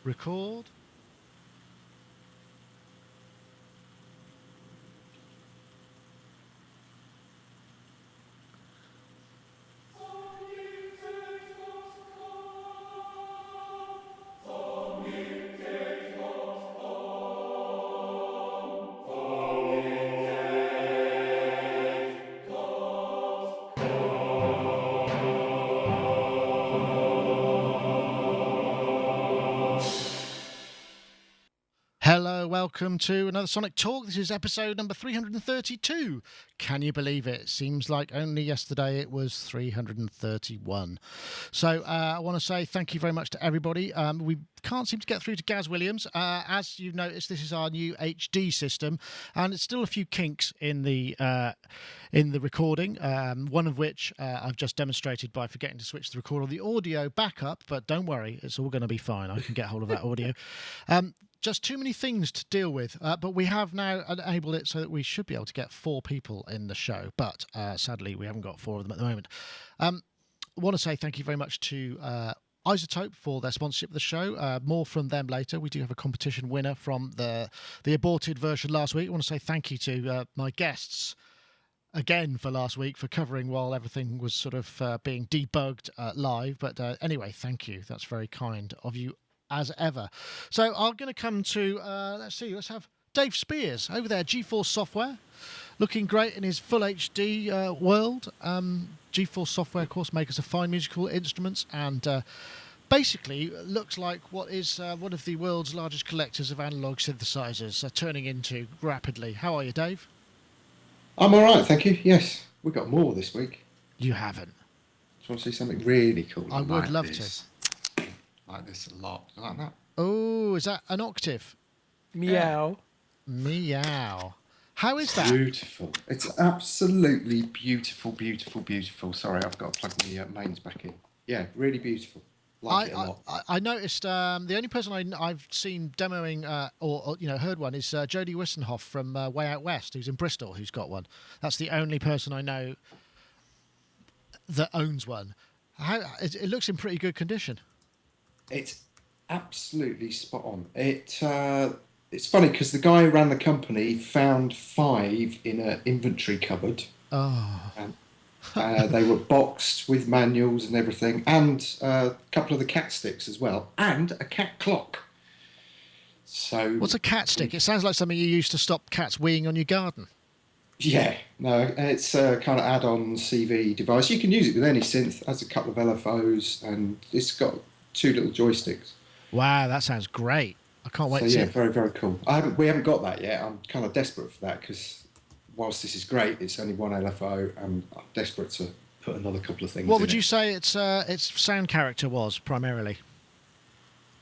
Record. Hello, welcome to another Sonic Talk. This is episode number 332. Can you believe it? Seems like only yesterday it was 331. So I want to say thank you very much to everybody. We can't seem to get through to Gaz Williams. As you've noticed, this is our new HD system, and it's still a few kinks in the recording, one of which I've just demonstrated by forgetting to switch the record on the audio back up, but don't worry, it's all going to be fine. I can get hold of that audio. Just too many things to deal with, but we have now enabled it so that we should be able to get 4 people in the show, but sadly we haven't got 4 of them at the moment. I want to say thank you very much to Isotope for their sponsorship of the show. More from them later. We do have a competition winner from the aborted version last week. I want to say thank you to my guests again for last week for covering while everything was sort of being debugged live, but anyway, thank you. That's very kind of you as ever. So I'm going to come to, let's have Dave Spears over there, GeForce Software, looking great in his full HD world. GeForce Software, of course, makers of fine musical instruments and basically looks like what is one of the world's largest collectors of analog synthesizers, turning into rapidly. How are you, Dave? I'm all right, thank you. Yes, we got more this week. You haven't. Just want to see something really cool. I would love to. Like this a lot. Like that. Oh, is that an octave? Meow. Meow. How is that? Beautiful. It's absolutely beautiful, beautiful, beautiful. Sorry, I've got to plug the mains back in. Yeah, really beautiful. Like it a lot. I noticed the only person I've seen demoing or heard one is Jody Wissenhoff from Way Out West, who's in Bristol, who's got one. That's the only person I know that owns one. It looks in pretty good condition. It's absolutely spot on. It's funny because the guy who ran the company found 5 in an inventory cupboard. Oh. And they were boxed with manuals and everything, and a couple of the cat sticks as well, and a cat clock. So what's a cat stick? It sounds like something you use to stop cats weeing on your garden. Yeah, no, it's a kind of add-on CV device. You can use it with any synth. It has a couple of LFOs, and it's got 2 little joysticks. Wow, that sounds great. I can't wait to see it. Very, very cool. We haven't got that yet. I'm kind of desperate for that because whilst this is great, it's only 1 LFO, and I'm desperate to put another couple of things in. What would you say its sound character was, primarily?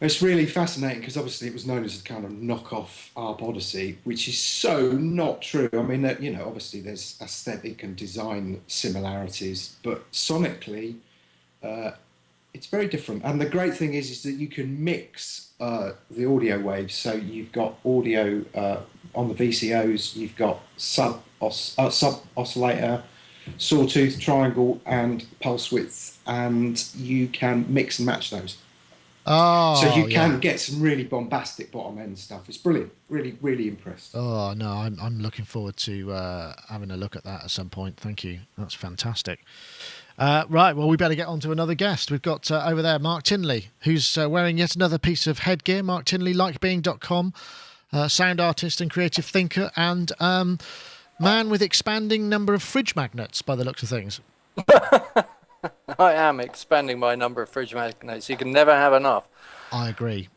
It's really fascinating because obviously it was known as a kind of knockoff Arp Odyssey, which is so not true. I mean, obviously there's aesthetic and design similarities, but sonically, it's very different. And the great thing is that you can mix the audio waves. So you've got audio on the VCOs, you've got sub oscillator, sawtooth, triangle, and pulse width, and you can mix and match those. Oh, so you can get some really bombastic bottom end stuff. It's brilliant. Really, really impressed. Oh no, I'm looking forward to having a look at that at some point. Thank you. That's fantastic. Right, well, we better get on to another guest. We've got over there Mark Tinley, who's wearing yet another piece of headgear. Mark Tinley, likebeing.com, sound artist and creative thinker, and man with expanding number of fridge magnets by the looks of things. I am expanding my number of fridge magnets. You can never have enough. I agree.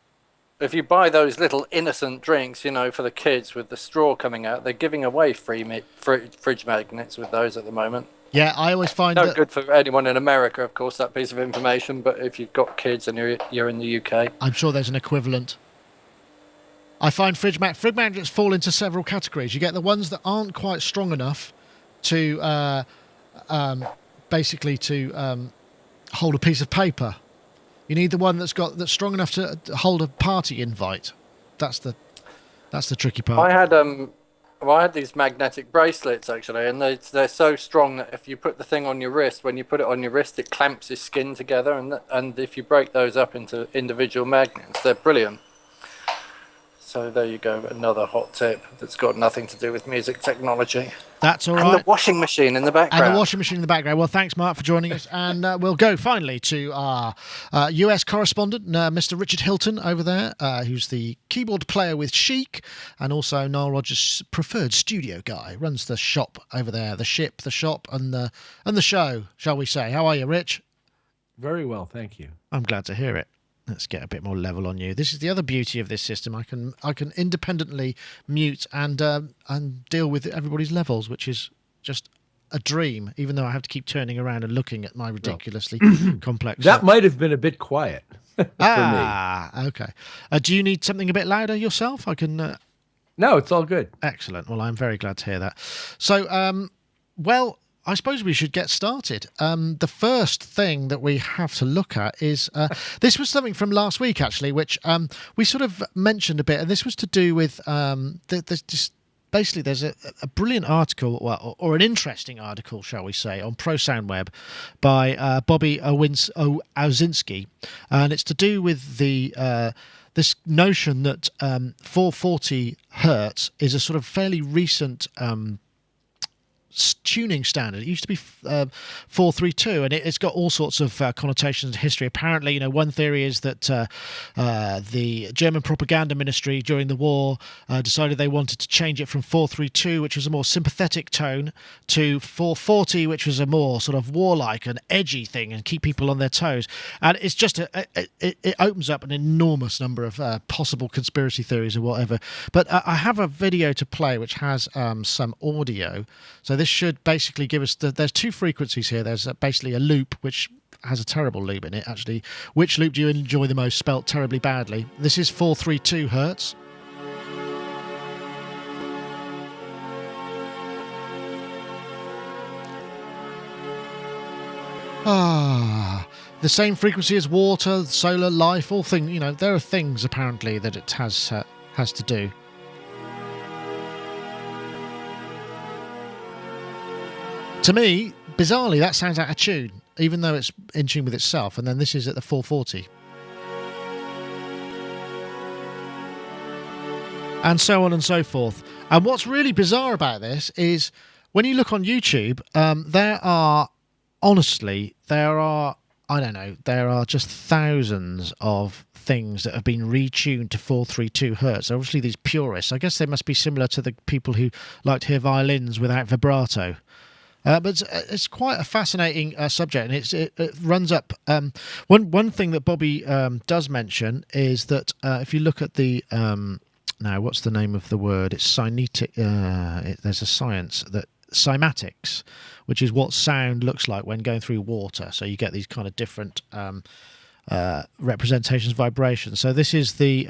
If you buy those little innocent drinks, for the kids with the straw coming out, they're giving away free fridge magnets with those at the moment. Yeah, I always find no good for anyone in America, of course, that piece of information. But if you've got kids and you're in the UK, I'm sure there's an equivalent. I find fridge magnets fall into several categories. You get the ones that aren't quite strong enough to basically to hold a piece of paper. You need the one that's strong enough to hold a party invite. That's the tricky part. I had Well, I had these magnetic bracelets actually, and they're so strong that if you put the thing on your wrist, when you put it on your wrist, it clamps your skin together, and if you break those up into individual magnets, they're brilliant. So there you go, another hot tip that's got nothing to do with music technology. That's all And right. the washing machine in the background. And the washing machine in the background. Well, thanks, Mark, for joining us. And we'll go finally to our US correspondent, Mr. Richard Hilton over there, who's the keyboard player with Chic and also Nile Rodgers' preferred studio guy. Runs the shop over there, the ship, the shop, and the show, shall we say. How are you, Rich? Very well, thank you. I'm glad to hear it. Let's get a bit more level on you. This is the other beauty of this system. I can independently mute and deal with everybody's levels, which is just a dream. Even though I have to keep turning around and looking at my ridiculously complex. That might have been a bit quiet for me. Okay. Do you need something a bit louder yourself? I can. No, it's all good. Excellent. Well, I'm very glad to hear that. So, well, I suppose we should get started. The first thing that we have to look at is this was something from last week, actually, which we sort of mentioned a bit, and this was to do with basically there's a brilliant article, well, or an interesting article, shall we say, on Pro Sound Web by Bobby Owsinski, and it's to do with the this notion that 440 hertz is a sort of fairly recent tuning standard. It used to be 432, and it's got all sorts of connotations and history. Apparently, one theory is that the German propaganda ministry during the war decided they wanted to change it from 432, which was a more sympathetic tone, to 440, which was a more sort of warlike and edgy thing and keep people on their toes. And it's just it opens up an enormous number of possible conspiracy theories or whatever. But I have a video to play which has some audio. So this should basically give us there's two frequencies here. There's basically a loop which has a terrible loop in it, actually. Which loop do you enjoy the most? Spelt terribly badly. This is 432 hertz. The same frequency as water, solar, life, all things. There are things apparently that it has to do. To me, bizarrely, that sounds out of tune, even though it's in tune with itself. And then this is at the 440. And so on and so forth. And what's really bizarre about this is when you look on YouTube, there are just thousands of things that have been retuned to 432 hertz. Obviously, these purists, I guess they must be similar to the people who like to hear violins without vibrato. But it's quite a fascinating subject, and it runs up. One thing that Bobby does mention is that if you look at the now, what's the name of the word? It's cynetic. There's a science that cymatics, which is what sound looks like when going through water. So you get these kind of different representations, vibrations. So this is the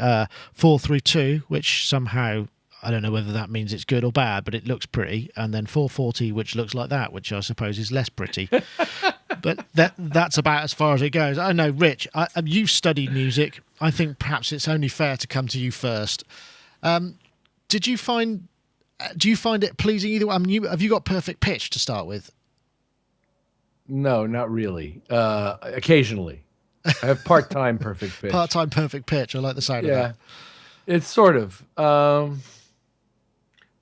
432, which somehow, I don't know whether that means it's good or bad, but it looks pretty. And then 440, which looks like that, which I suppose is less pretty. But that's about as far as it goes. I know, Rich, you've studied music. I think perhaps it's only fair to come to you first. Do you find it pleasing either way? Have you got perfect pitch to start with? No, not really. Occasionally. I have part-time perfect pitch. Part-time perfect pitch. I like the sound of that. It's sort of.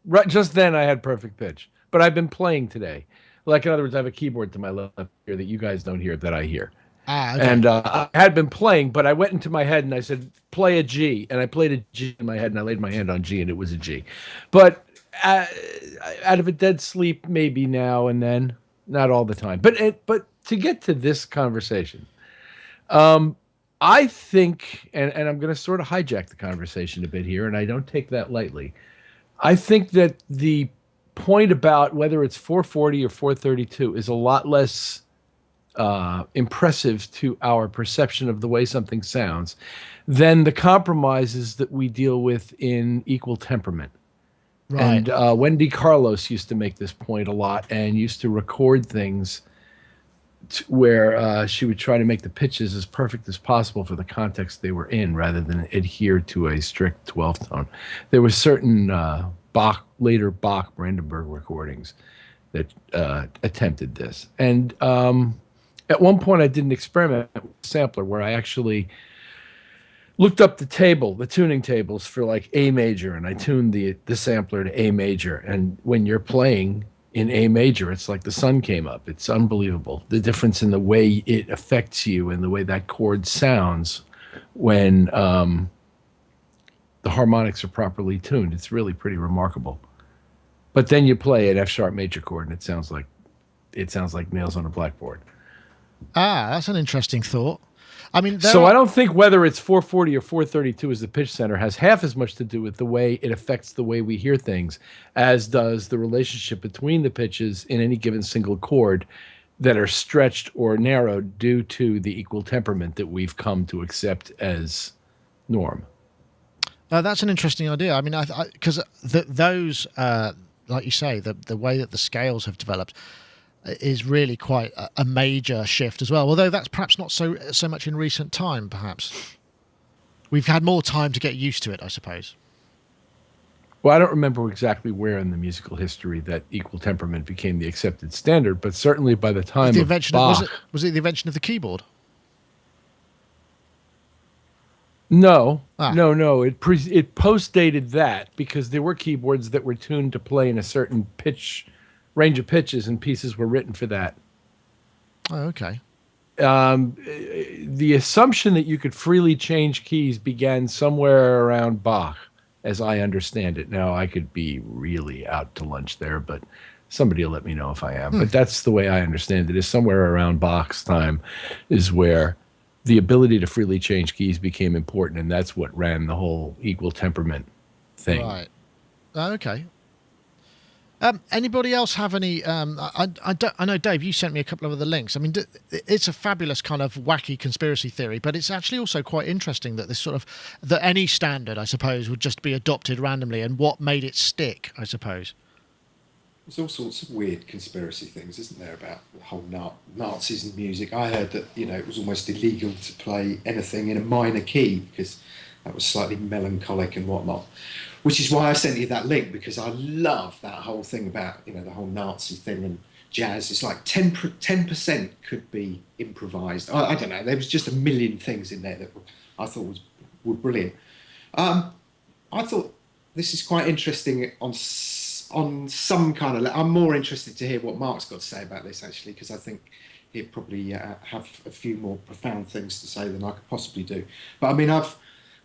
Right, just then I had perfect pitch. But I've been playing today. Like, in other words, I have a keyboard to my left here that you guys don't hear, that I hear. Okay. And I had been playing, but I went into my head and I said, play a G. And I played a G in my head, and I laid my hand on G, and it was a G. But out of a dead sleep, maybe now and then, not all the time. But to get to this conversation, I think, and I'm going to sort of hijack the conversation a bit here, and I don't take that lightly. I think that the point about whether it's 440 or 432 is a lot less impressive to our perception of the way something sounds than the compromises that we deal with in equal temperament. Right. And Wendy Carlos used to make this point a lot and used to record things where she would try to make the pitches as perfect as possible for the context they were in rather than adhere to a strict 12 tone. There were certain later Bach Brandenburg recordings that attempted this. And at one point, I did an experiment with a sampler where I actually looked up the tuning tables for like A major, and I tuned the sampler to A major. And when you're playing in A major, it's like the sun came up. It's unbelievable. The difference in the way it affects you and the way that chord sounds when the harmonics are properly tuned. It's really pretty remarkable. But then you play an F sharp major chord, and it sounds like nails on a blackboard. Ah, that's an interesting thought. I mean, so I don't think whether it's 440 or 432 as the pitch center has half as much to do with the way it affects the way we hear things as does the relationship between the pitches in any given single chord that are stretched or narrowed due to the equal temperament that we've come to accept as norm. That's an interesting idea. I mean, because those, like you say, the way that the scales have developed is really quite a major shift as well. Although that's perhaps not so much in recent time. Perhaps we've had more time to get used to it, I suppose. Well, I don't remember exactly where in the musical history that equal temperament became the accepted standard, but certainly by the time of Bach, was it the invention of the keyboard? No. It postdated that because there were keyboards that were tuned to play in a certain range of pitches, and pieces were written for that. Oh, okay. The assumption that you could freely change keys began somewhere around Bach, as I understand it. Now, I could be really out to lunch there, but somebody will let me know if I am. But that's the way I understand it, is somewhere around Bach's time is where the ability to freely change keys became important, and that's what ran the whole equal temperament thing. Right. Okay. Anybody else have any? I know, Dave, you sent me a couple of other links. I mean, it's a fabulous kind of wacky conspiracy theory, but it's actually also quite interesting that that any standard, I suppose, would just be adopted randomly, and what made it stick, I suppose. There's all sorts of weird conspiracy things, isn't there, about the whole Nazis and music. I heard that, it was almost illegal to play anything in a minor key because that was slightly melancholic and whatnot. Which is why I sent you that link, because I love that whole thing about, the whole Nazi thing and jazz. It's like 10% could be improvised. I don't know. There was just a million things in there that I thought were brilliant. I thought this is quite interesting on some kind of... I'm more interested to hear what Mark's got to say about this, actually, because I think he'd probably have a few more profound things to say than I could possibly do. But, I mean, I've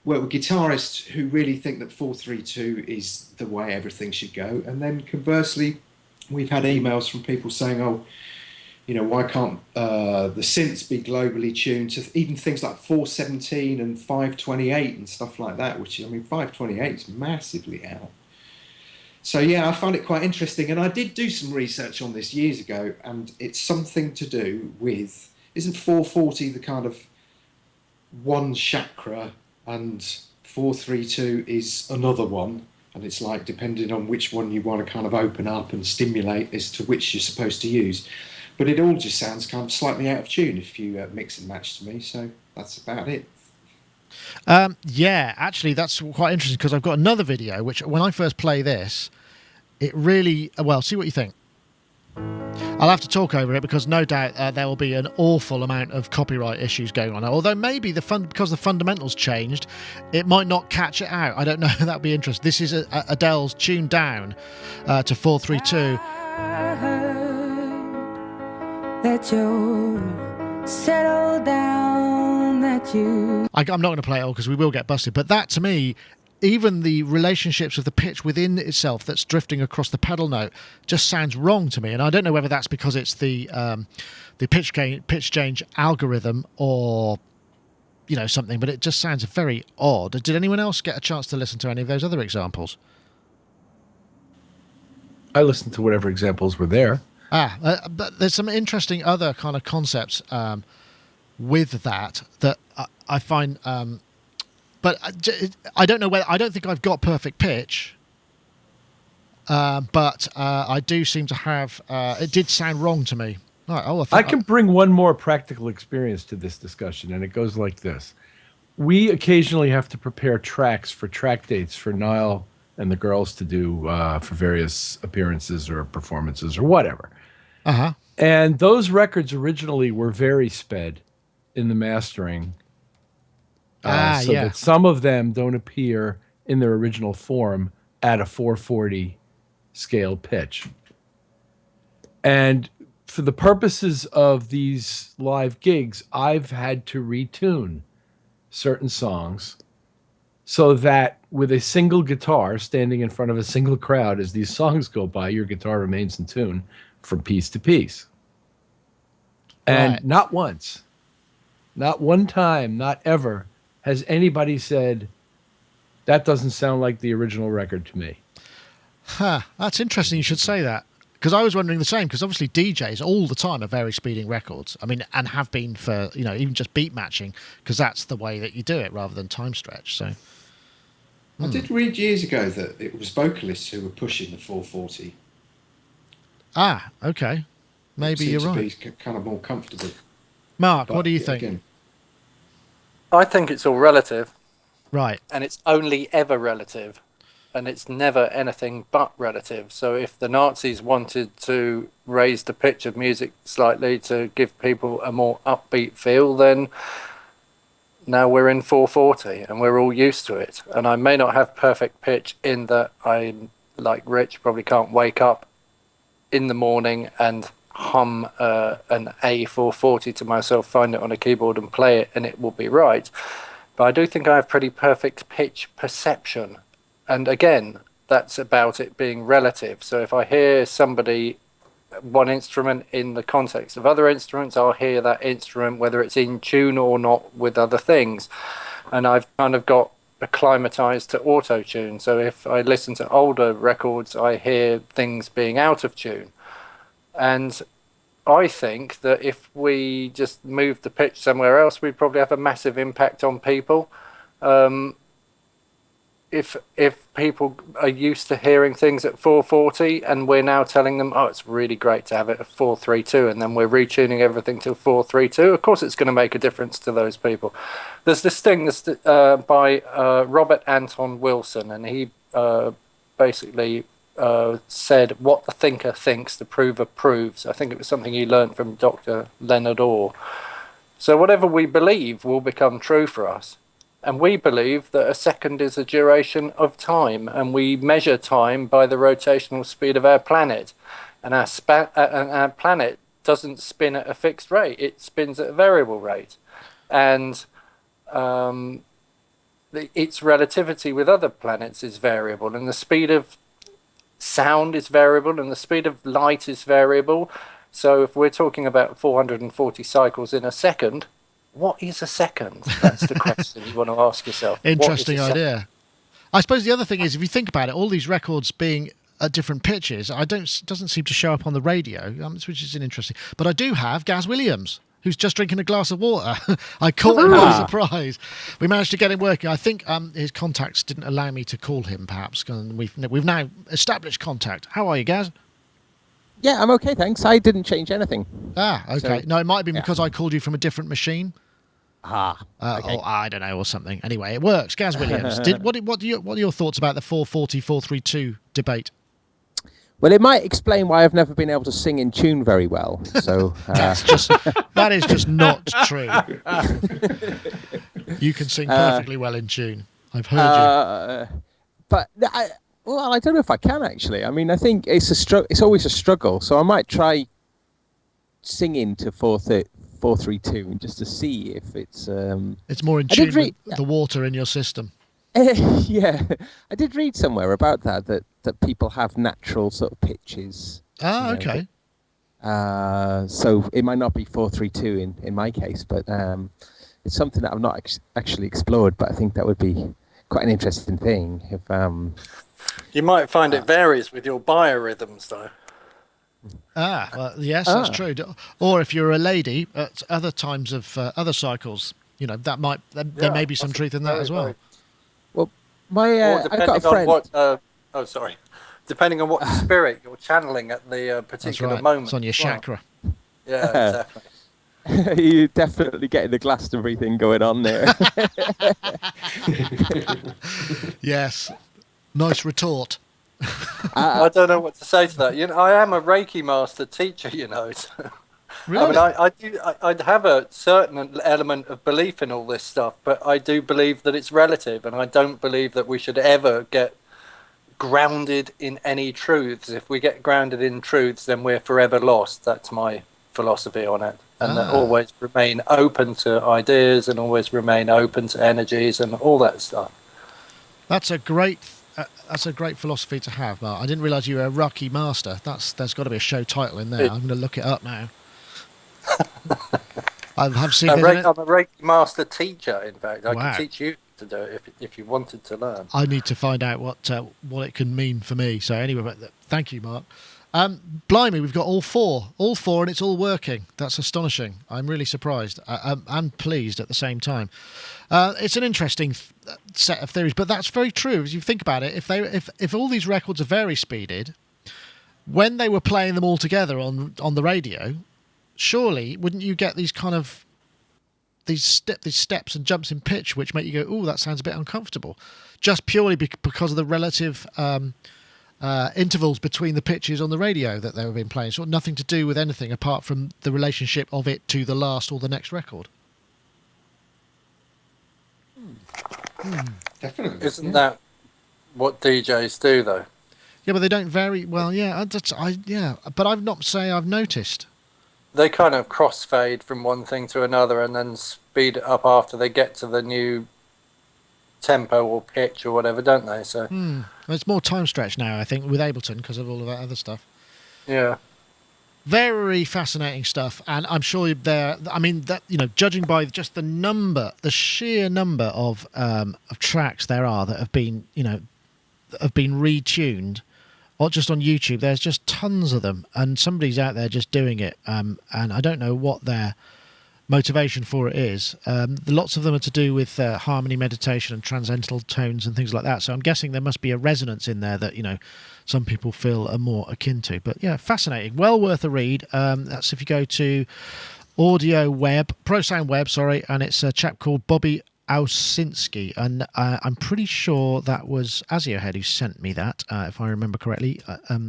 worked with guitarists who really think that 432 is the way everything should go. And then conversely, we've had emails from people saying, why can't the synths be globally tuned to even things like 417 and 528 and stuff like that, which, 528 is massively out. So, yeah, I found it quite interesting. And I did do some research on this years ago, and it's something to do with, isn't 440 the kind of one chakra, and 432 is another one, and it's like depending on which one you want to kind of open up and stimulate as to which you're supposed to use. But it all just sounds kind of slightly out of tune if you mix and match to me, so that's about it. Yeah, actually, that's quite interesting because I've got another video which, when I first play this, it really... Well, see what you think. I'll have to talk over it because no doubt there will be an awful amount of copyright issues going on. Although maybe because the fundamentals changed, it might not catch it out. I don't know. That'd be interesting. This is Adele's tuned down to 432. I heard that you settled down, that you... I'm not going to play it all because we will get busted. But that, to me, even the relationships of the pitch within itself that's drifting across the pedal note just sounds wrong to me. And I don't know whether that's because it's the pitch change algorithm or something, but it just sounds very odd. Did anyone else get a chance to listen to any of those other examples? I listened to whatever examples were there. But there's some interesting other kind of concepts with that I find... But I don't know whether... I don't think I've got perfect pitch, but I do seem to have... it did sound wrong to me. I can bring one more practical experience to this discussion, and it goes like this. We occasionally have to prepare tracks for track dates for Nile and the girls to do for various appearances or performances or whatever. Uh-huh. And those records originally were very sped in the mastering, so that some of them don't appear in their original form at a 440 scale pitch. And for the purposes of these live gigs, I've had to retune certain songs so that with a single guitar standing in front of a single crowd as these songs go by, your guitar remains in tune from piece to piece. And not once, not one time, not ever has anybody said, that doesn't sound like the original record to me. Huh, that's interesting you should say that. Because I was wondering the same, because obviously DJs all the time are very speeding records. I mean, and have been for, even just beat matching, because that's the way that you do it rather than time stretch. So I did read years ago that it was vocalists who were pushing the 440. Ah, okay. Maybe you're right. To be kind of more comfortable. Mark, what do you think? Again, I think it's all relative. Right. And it's only ever relative. And it's never anything but relative. So if the Nazis wanted to raise the pitch of music slightly to give people a more upbeat feel, then now we're in 440 and we're all used to it. And I may not have perfect pitch in that I, like Rich, probably can't wake up in the morning and hum an A440 to myself, find it on a keyboard and play it, and it will be right. But I do think I have pretty perfect pitch perception. And again, that's about it being relative. So if I hear somebody, one instrument in the context of other instruments, I'll hear that instrument, whether it's in tune or not, with other things. And I've kind of got acclimatized to auto-tune. So if I listen to older records, I hear things being out of tune. And I think that if we just moved the pitch somewhere else, we'd probably have a massive impact on people. If people are used to hearing things at 440 and we're now telling them, oh, it's really great to have it at 432, and then we're retuning everything to 432, of course it's going to make a difference to those people. There's this thing by Robert Anton Wilson, and he basically said, what the thinker thinks, the prover proves. I think it was something he learned from Dr. Leonard Orr. So whatever we believe will become true for us. And we believe that a second is a duration of time, and we measure time by the rotational speed of our planet. And our planet doesn't spin at a fixed rate; it spins at a variable rate. And its relativity with other planets is variable, and the speed of sound is variable, and the speed of light is variable. So if we're talking about 440 cycles in a second, what is a second? That's the question you want to ask yourself. Interesting idea. I suppose the other thing is, if you think about it, all these records being at different pitches, doesn't seem to show up on the radio, which is interesting. But I do have Gaz Williams, who's just drinking a glass of water. I caught him by surprise. We managed to get him working. I think his contacts didn't allow me to call him, perhaps. And we've now established contact. How are you, Gaz? Yeah, I'm okay, thanks. I didn't change anything. Ah, okay. So, no, it might have been because I called you from a different machine. Okay. Or I don't know, or something. Anyway, it works. Gaz Williams. What are your thoughts about the 440, 432 debate? Well, it might explain why I've never been able to sing in tune very well. So that is just not true. You can sing perfectly well in tune. I've heard you. But I don't know if I can actually. I mean, I think it's always a struggle. So I might try singing to 432 just to see if it's more in tune with the water in your system. Yeah, I did read somewhere about that people have natural sort of pitches. Okay. So it might not be 432 in my case, but it's something that I've not actually explored. But I think that would be quite an interesting thing. If you might find it varies with your biorhythms, though. Well, yes, that's true. Or if you're a lady at other times of other cycles, that might there may be some truth in that as well. Well, I've got a friend. Depending on what spirit you're channeling at the particular moment. It's on your chakra. Yeah, exactly. You're definitely getting the Glastonbury thing going on there. Yes. Nice retort. I don't know what to say to that. I am a Reiki master teacher, So. Really? I mean, I have a certain element of belief in all this stuff, but I do believe that it's relative, and I don't believe that we should ever get grounded in any truths. If we get grounded in truths, then we're forever lost. That's my philosophy on it. And that always remain open to ideas and always remain open to energies and all that stuff. That's a great philosophy to have, Mark. I didn't realise you were a Reiki master. There's got to be a show title in there. I'm going to look it up now. I have seen. I'm a Reiki master teacher. In fact, I Wow. can teach you to do it if you wanted to learn. I need to find out what it can mean for me. So anyway, but thank you, Mark. Blimey, we've got all four, and it's all working. That's astonishing. I'm really surprised and pleased at the same time. It's an interesting set of theories, but that's very true. As you think about it, if all these records are very speeded, when they were playing them all together on the radio, surely wouldn't you get these kind of these steps and jumps in pitch which make you go, "Oh, that sounds a bit uncomfortable," just purely because of the relative intervals between the pitches on the radio that they were being playing. So nothing to do with anything apart from the relationship of it to the last or the next record. Definitely. Isn't that what DJs do, though? Yeah, but they don't vary. Well, yeah, but I've not say I've noticed. They kind of crossfade from one thing to another and then speed it up after they get to the new tempo or pitch or whatever, don't they? So Well, it's more time stretch now, I think, with Ableton because of all of that other stuff. yeah. Very fascinating stuff, and I'm sure judging by just the sheer number of tracks there are that have been retuned, or just on YouTube, there's just tons of them, and somebody's out there just doing it, and I don't know what their motivation for it is. Lots of them are to do with harmony meditation and transcendental tones and things like that, so I'm guessing there must be a resonance in there that some people feel are more akin to. But yeah, fascinating, well worth a read. That's if you go to Pro Sound Web, and it's a chap called Bobby Owsinski, and I'm pretty sure that was Aziohead who sent me that, if I remember correctly.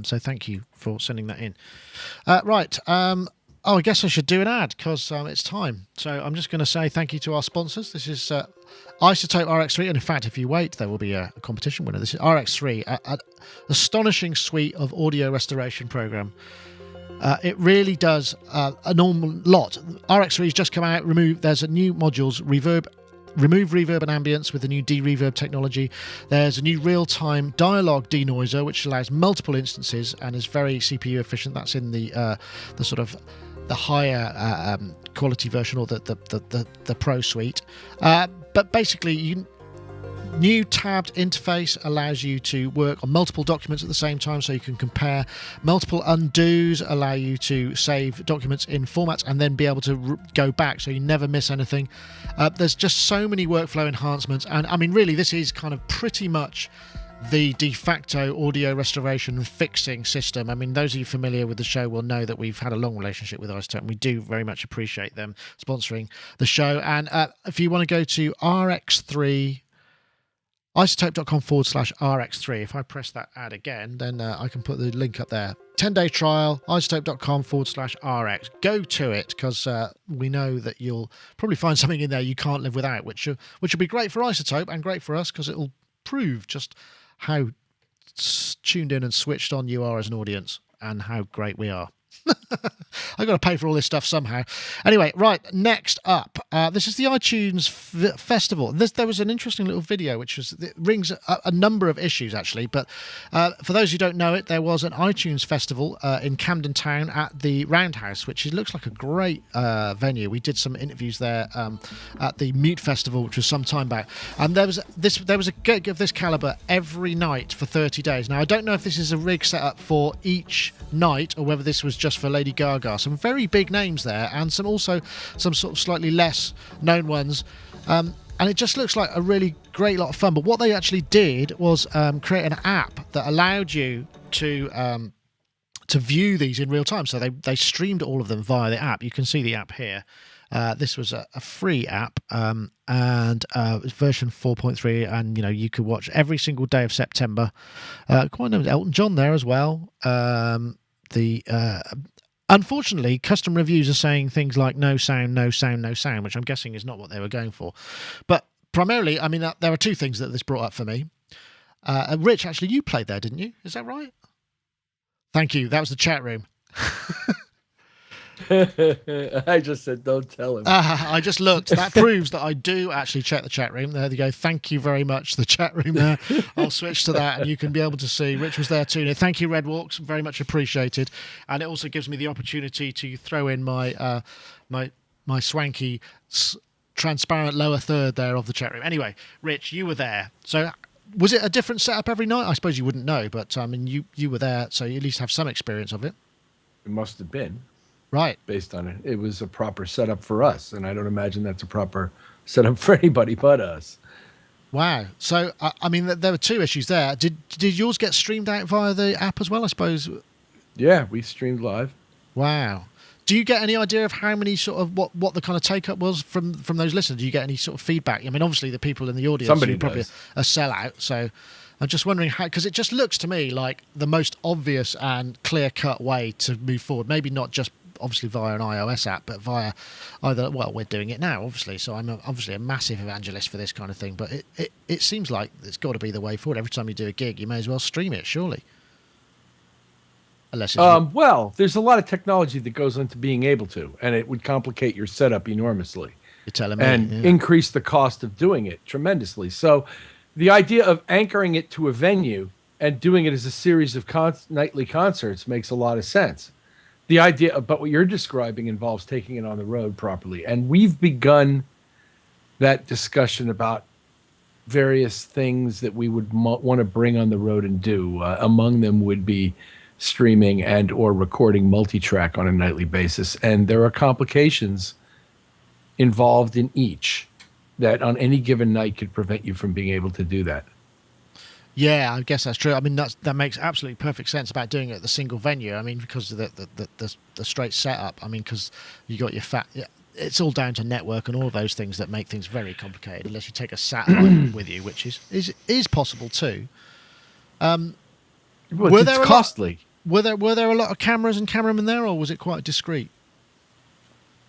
So thank you for sending that in. Right. I guess I should do an ad because it's time. So I'm just going to say thank you to our sponsors. This is Isotope RX3, and in fact, if you wait, there will be a competition winner. This is RX3, an astonishing suite of audio restoration program. It really does an normal lot. RX3 has just come out. There's a new modules, remove reverb and ambience with the new de-reverb technology. There's a new real-time dialogue denoiser, which allows multiple instances and is very CPU efficient. That's in the sort of the higher quality version, or the Pro suite. But basically, new tabbed interface allows you to work on multiple documents at the same time, so you can compare. Multiple undos allow you to save documents in formats and then be able to go back, so you never miss anything. There's just so many workflow enhancements, and I mean, really, this is kind of pretty much the de facto audio restoration fixing system. I mean, those of you familiar with the show will know that we've had a long relationship with Isotope, and we do very much appreciate them sponsoring the show. And if you want to go to RX3, isotope.com/RX3. If I press that ad again, then I can put the link up there. 10-day trial, isotope.com/RX. Go to it, because we know that you'll probably find something in there you can't live without, which will be great for Isotope and great for us, because it'll prove just how tuned in and switched on you are as an audience and how great we are. I've got to pay for all this stuff somehow. Anyway, right, next up, this is the iTunes Festival. There was an interesting little video it rings a number of issues, actually, but for those who don't know it, there was an iTunes Festival in Camden Town at the Roundhouse, which looks like a great venue. We did some interviews there at the Mute Festival, which was some time back, and there was a gig of this caliber every night for 30 days. Now, I don't know if this is a rig set up for each night or whether this was just for Lady Gaga. Some very big names there, and some sort of slightly less known ones, and it just looks like a really great lot of fun. But what they actually did was create an app that allowed you to view these in real time. So they streamed all of them via the app. You can see the app here. This was a free app, and it was version 4.3, and you could watch every single day of September. Quite known Elton John there as well. Unfortunately, custom reviews are saying things like no sound, no sound, no sound, which I'm guessing is not what they were going for. But primarily, I mean, there are two things that this brought up for me. Rich, actually, you played there, didn't you? Is that right? Thank you. That was the chat room. I just said, don't tell him. I just looked. That proves that I do actually check the chat room. There you go. Thank you very much. The chat room there. I'll switch to that, and you can be able to see. Rich was there too. Thank you, Red Walks. Very much appreciated. And it also gives me the opportunity to throw in my my swanky transparent lower third there of the chat room. Anyway, Rich, you were there. So was it a different setup every night? I suppose you wouldn't know, but I mean, you were there, so you at least have some experience of it. It must have been. Right. Based on it. It was a proper setup for us, and I don't imagine that's a proper setup for anybody but us. Wow. So, I mean, there were two issues there. Did yours get streamed out via the app as well, I suppose? Yeah, we streamed live. Wow. Do you get any idea of how many sort of what the kind of take-up was from those listeners? Do you get any sort of feedback? I mean, obviously, the people in the audience Somebody are probably does. a sellout, so I'm just wondering how, because it just looks to me like the most obvious and clear-cut way to move forward. Maybe not just obviously via an iOS app, but via either, well, we're doing it now, obviously, so I'm obviously a massive evangelist for this kind of thing, but it seems like it's got to be the way forward. Every time you do a gig, you may as well stream it, surely. Unless it's well, there's a lot of technology that goes into being able to, and it would complicate your setup enormously. You're telling me. And increase the cost of doing it tremendously. So the idea of anchoring it to a venue and doing it as a series of nightly concerts makes a lot of sense. The idea, but what you're describing involves taking it on the road properly. And we've begun that discussion about various things that we would want to bring on the road and do. Among them would be streaming and or recording multi-track on a nightly basis. And there are complications involved in each that on any given night could prevent you from being able to do that. Yeah, I guess that's true. I mean, that makes absolutely perfect sense about doing it at the single venue. I mean, because of the straight setup. I mean, because you got your it's all down to network and all of those things that make things very complicated. Unless you take a satellite with you, which is possible too. Well, it's costly. Were there a lot of cameras and cameramen there, or was it quite discreet?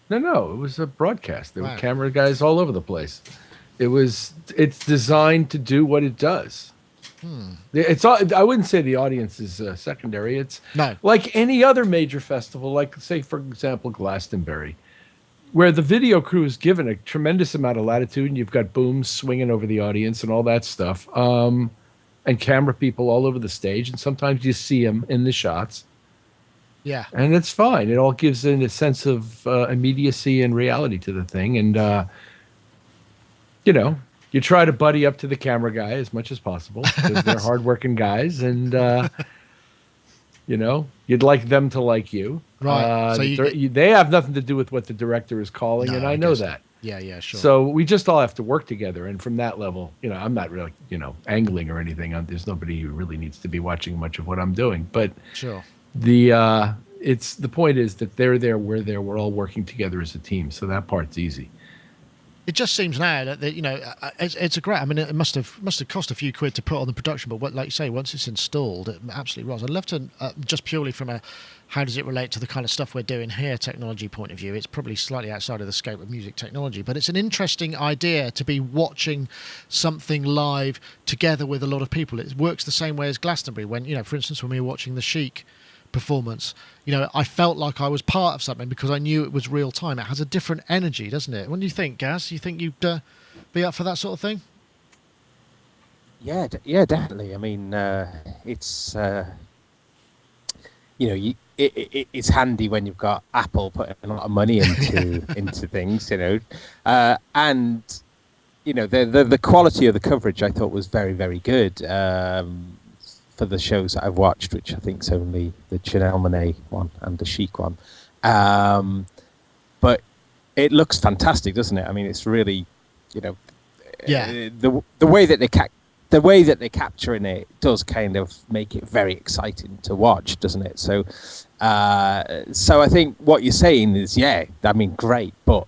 No, it was a broadcast. There were camera guys all over the place. It's designed to do what it does. It's I wouldn't say the audience is secondary. It's like any other major festival, like say for example Glastonbury, where the video crew is given a tremendous amount of latitude, and you've got booms swinging over the audience and all that stuff, and camera people all over the stage, and sometimes you see them in the shots. Yeah, and it's fine. It all gives in a sense of immediacy and reality to the thing, and you try to buddy up to the camera guy as much as possible because they're hardworking guys, and you'd like them to like you. Right. So they have nothing to do with what the director is calling, and I know that. Yeah, sure. So we just all have to work together, and from that level, I'm not really, angling or anything. There's nobody who really needs to be watching much of what I'm doing, but sure. The point is that they're there, we're there, we're all working together as a team, so that part's easy. It just seems now that it's a great. I mean, it must have cost a few quid to put on the production, but like you say, once it's installed, it absolutely rolls. I'd love to just purely from a how does it relate to the kind of stuff we're doing here, technology point of view. It's probably slightly outside of the scope of music technology, but it's an interesting idea to be watching something live together with a lot of people. It works the same way as Glastonbury. When for instance, when we were watching the Chic performance, I felt like I was part of something because I knew it was real time. It has a different energy, doesn't it? What do you think, Gaz? You think you'd be up for that sort of thing? Yeah, definitely. I mean, it's it's handy when you've got Apple putting a lot of money into things, and the quality of the coverage I thought was very, very good. For the shows that I've watched, which I think is only the Janelle Monáe one and the Chic one, but it looks fantastic, doesn't it? I mean, it's really, the way that they're capturing it does kind of make it very exciting to watch, doesn't it? So I think what you're saying is, great, but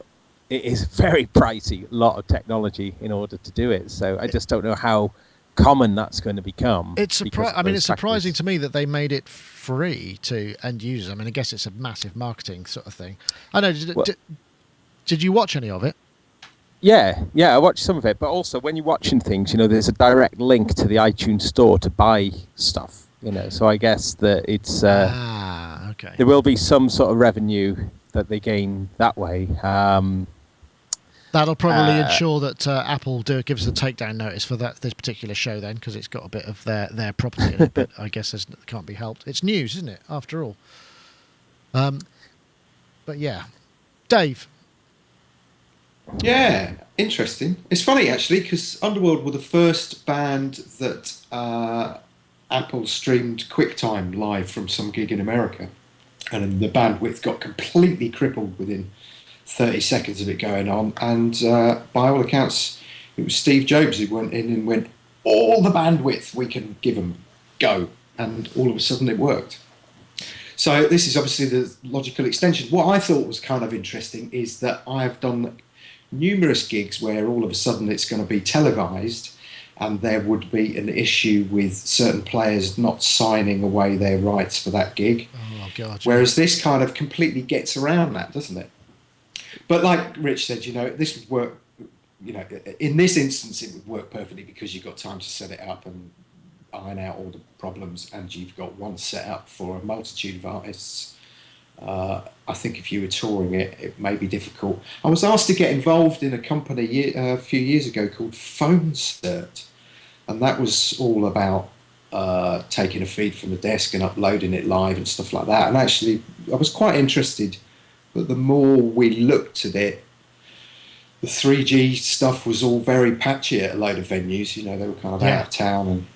it is very pricey, a lot of technology in order to do it. So I just don't know how common that's going to become. It's surprising to me that they made it free to end users. I mean, I guess it's a massive marketing sort of thing. I know. Did you watch any of it? Yeah, I watched some of it, but also when you're watching things, there's a direct link to the iTunes store to buy stuff. So I guess that it's okay. There will be some sort of revenue that they gain that way. That'll probably ensure that Apple gives us a takedown notice for this particular show then, because it's got a bit of their property in it. But I guess it can't be helped. It's news, isn't it? After all. But yeah, Dave. Yeah, interesting. It's funny actually because Underworld were the first band that Apple streamed QuickTime live from some gig in America, and the bandwidth got completely crippled within 30 seconds of it going on. And by all accounts, it was Steve Jobs who went in and went, all the bandwidth we can give them, go. And all of a sudden it worked. So this is obviously the logical extension. What I thought was kind of interesting is that I've done numerous gigs where all of a sudden it's going to be televised, and there would be an issue with certain players not signing away their rights for that gig. Oh, God. Whereas this kind of completely gets around that, doesn't it? But like Rich said, this would work, in this instance it would work perfectly because you've got time to set it up and iron out all the problems, and you've got one set up for a multitude of artists. I think if you were touring it, it may be difficult. I was asked to get involved in a company a few years ago called PhoneCert, and that was all about taking a feed from the desk and uploading it live and stuff like that. And actually, I was quite interested, but the more we looked at it, the 3G stuff was all very patchy at a load of venues. They were kind of out of town. And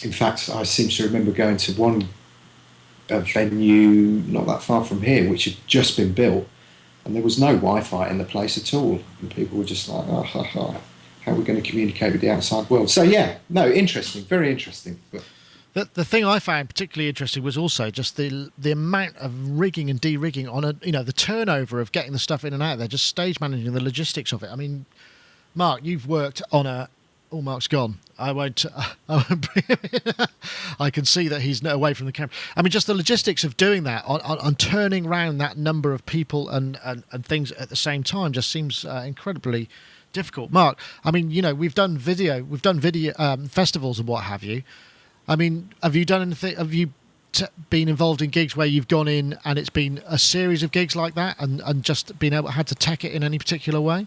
in fact, I seem to remember going to one venue not that far from here, which had just been built, and there was no Wi-Fi in the place at all, and people were just like, how are we going to communicate with the outside world? So yeah, no, interesting, very interesting. But the thing I found particularly interesting was also just the amount of rigging and de-rigging on the turnover of getting the stuff in and out there, just stage managing the logistics of it. I mean, Mark, you've worked on a... Oh, Mark's gone. I won't bring him in. I can see that he's away from the camera. I mean, just the logistics of doing that, on turning around that number of people and things at the same time just seems incredibly difficult. Mark, I mean, we've done video festivals and what have you. I mean, have you done anything? Have you been involved in gigs where you've gone in and it's been a series of gigs like that, and just had to tech it in any particular way?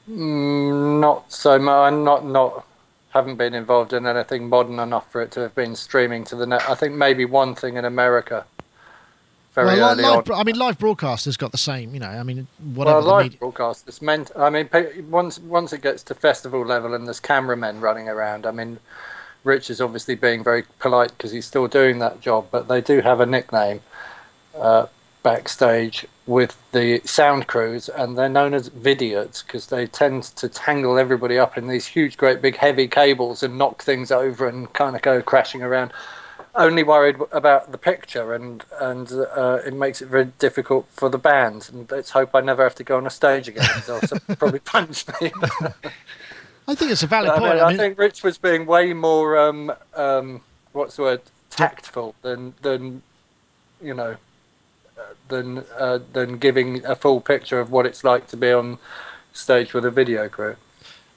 Not so much. Haven't been involved in anything modern enough for it to have been streaming to the net. I think maybe one thing in America. Very early on. I mean, live broadcasters got the same. I mean, whatever. Well, live broadcasters meant. I mean, once it gets to festival level and there's cameramen running around. I mean, Rich is obviously being very polite because he's still doing that job, but they do have a nickname backstage with the sound crews, and they're known as vidiots because they tend to tangle everybody up in these huge, great big heavy cables and knock things over and kind of go crashing around, only worried about the picture, and it makes it very difficult for the band. And let's hope I never have to go on a stage again because they'll probably punch me. I think it's a valid point. I think Rich was being way more what's the word, tactful than giving a full picture of what it's like to be on stage with a video crew.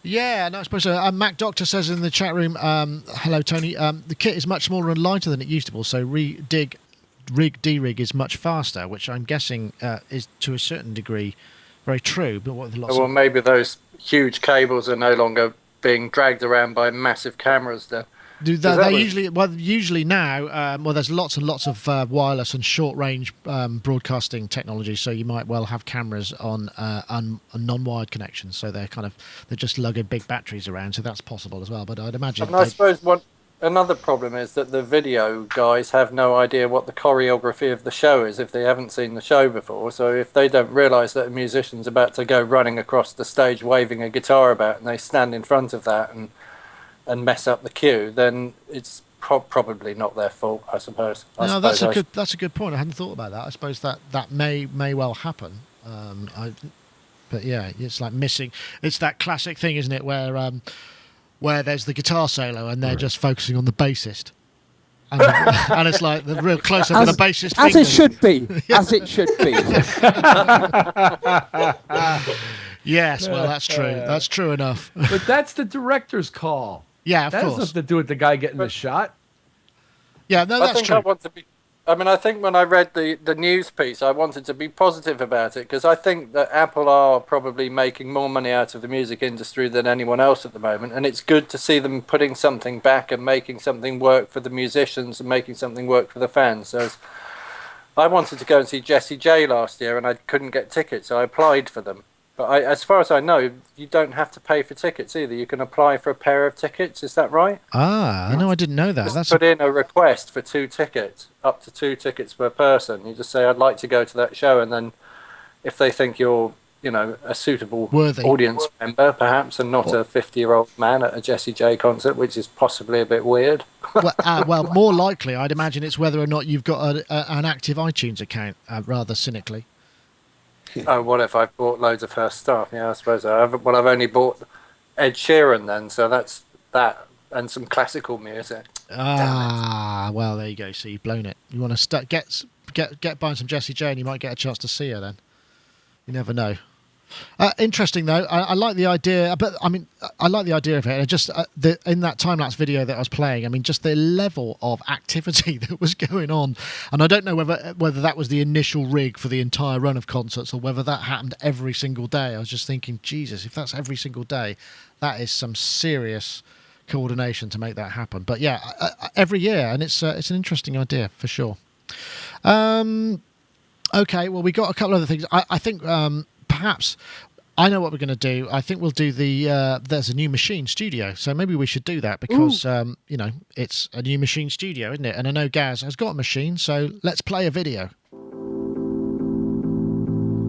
Yeah, no, I suppose so. Mac Doctor says in the chat room, hello Tony, the kit is much smaller and lighter than it used to be, so de-rig is much faster, which I'm guessing is to a certain degree very true. But maybe those huge cables are no longer being dragged around by massive cameras then. Usually now, there's lots and lots of wireless and short-range broadcasting technology, so you might well have cameras on non-wired connections, so they're just lugging big batteries around, so that's possible as well. But I'd imagine. And I suppose another problem is that the video guys have no idea what the choreography of the show is if they haven't seen the show before. So if they don't realise that a musician's about to go running across the stage waving a guitar about, and they stand in front of that and mess up the cue, then it's probably not their fault, I suppose. That's a good point. I hadn't thought about that. I suppose that may well happen. But yeah, it's like missing. It's that classic thing, isn't it, where there's the guitar solo and they're just focusing on the bassist, and, and it's like the real close up of the bassist. As fingers. it should be. As it should be. Yes, well, that's true. That's true enough. But that's the director's call. Yeah, of that has course. nothing to do with the guy getting the shot. Yeah, no, I that's think true. I want to be. I mean, I think when I read the news piece, I wanted to be positive about it because I think that Apple are probably making more money out of the music industry than anyone else at the moment, and it's good to see them putting something back and making something work for the musicians and making something work for the fans. So I wanted to go and see Jessie J last year, and I couldn't get tickets, so I applied for them. But as far as I know, you don't have to pay for tickets either. You can apply for a pair of tickets. Is that right? Ah, no, I didn't know that. Just put in a request for 2 tickets, up to 2 tickets per person. You just say, I'd like to go to that show. And then if they think you're, a suitable Worthy audience member, perhaps, and not a 50-year-old man at a Jessie J concert, which is possibly a bit weird. Well, more likely, I'd imagine it's whether or not you've got an active iTunes account, rather cynically. Oh, what if I've bought loads of her stuff? Yeah, I suppose I have. Well, I've only bought Ed Sheeran then, so that's that, and some classical music. Ah, well, there you go. So you've blown it. You want to get buying some Jessie J, and you might get a chance to see her then. You never know. Interesting though. I like the idea, but I mean, I like the idea of it. And just in that time lapse video that I was playing, I mean, just the level of activity that was going on, and I don't know whether that was the initial rig for the entire run of concerts or whether that happened every single day. I was just thinking, Jesus, if that's every single day, that is some serious coordination to make that happen. But yeah, every year, and it's an interesting idea for sure. Okay, well, we got a couple of other things. I think. Perhaps I know what we're going to do. I think we'll do there's a new machine studio, so maybe we should do that because it's a new machine studio, isn't it? And I know Gaz has got a machine, so let's play a video.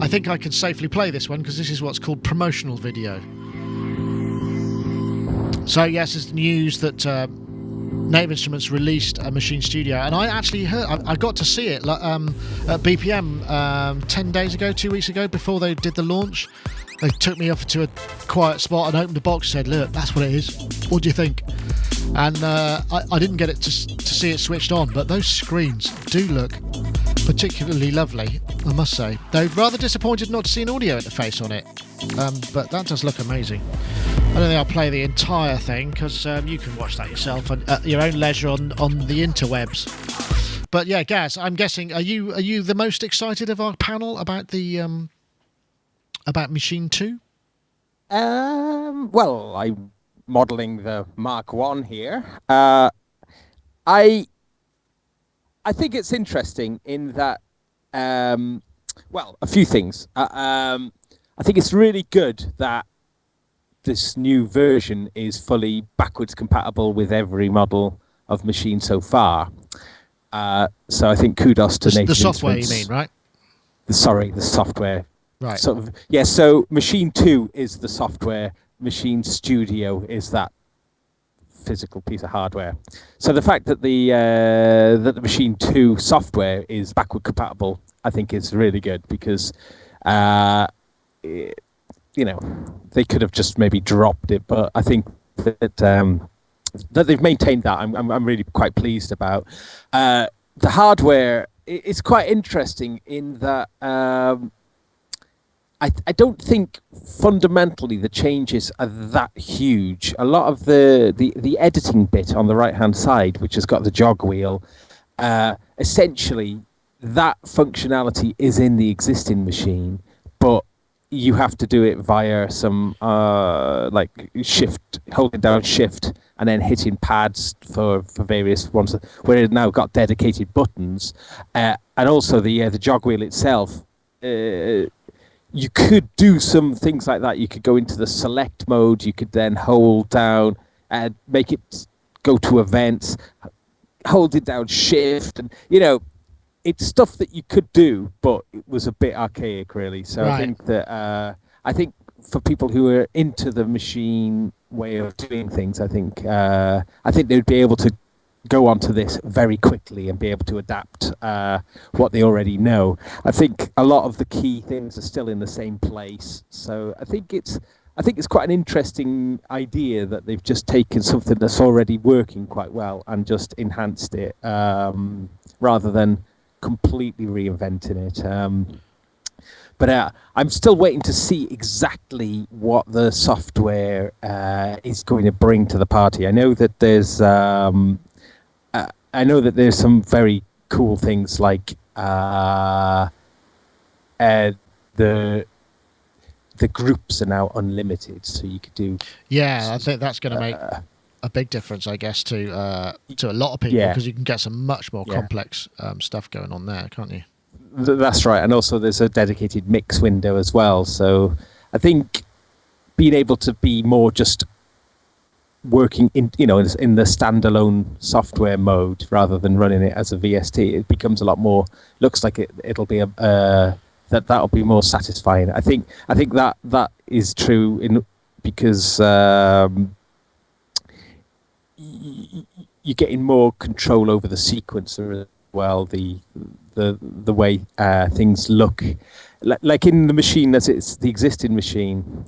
I think I can safely play this one because this is what's called promotional video. So yes, it's news that Native Instruments released a machine studio, and I actually heard, I got to see it at BPM 10 days ago, 2 weeks ago, before they did the launch. They took me off to a quiet spot and opened the box and said, look, that's what it is. What do you think? And I didn't get it to see it switched on, but those screens do look particularly lovely, I must say. Though rather disappointed not to see an audio interface on it, but that does look amazing. I don't think I'll play the entire thing because you can watch that yourself at your own leisure on the interwebs. But yeah, Gaz, I'm guessing are you the most excited of our panel about the about Machine 2? Well, I'm modelling the Mark 1 here. I think it's interesting in that, well, a few things. I think it's really good that this new version is fully backwards compatible with every model of machine so far. So I think kudos to Native Instruments. The software, you mean, right? The software. Right. Sort of, yeah, so Machine 2 is the software. Machine Studio is that physical piece of hardware. So the fact that the Machine 2 software is backward compatible, I think is really good because, they could have just maybe dropped it, but I think that they've maintained that. I'm really quite pleased about. The hardware is quite interesting in that I don't think fundamentally the changes are that huge. A lot of the editing bit on the right-hand side, which has got the jog wheel, essentially that functionality is in the existing machine, but you have to do it via some holding down shift and then hitting pads for various ones where it now got dedicated buttons, and also the jog wheel itself. You could do some things like that. You could go into the select mode. You could then hold down and make it go to events, hold it down shift, and it's stuff that you could do, but it was a bit archaic, really. So right. I think for people who are into the machine way of doing things, I think they'd be able to go onto this very quickly and be able to adapt what they already know. I think a lot of the key things are still in the same place. So I think it's quite an interesting idea that they've just taken something that's already working quite well and just enhanced it rather than completely reinventing it. But I'm still waiting to see exactly what the software is going to bring to the party. I know that there's some very cool things like the groups are now unlimited, so you could do. Yeah, I think that's going to make a big difference, I guess, to a lot of people, Yeah. because you can get some much more Yeah. complex stuff going on there, can't you? That's right, and also there's a dedicated mix window as well. So I think being able to be more just working in the standalone software mode rather than running it as a VST, it becomes a lot more. Looks like it'll be that'll be more satisfying. I think that is true because you're getting more control over the sequencer as well. The way things look, like in the machine as it's the existing machine.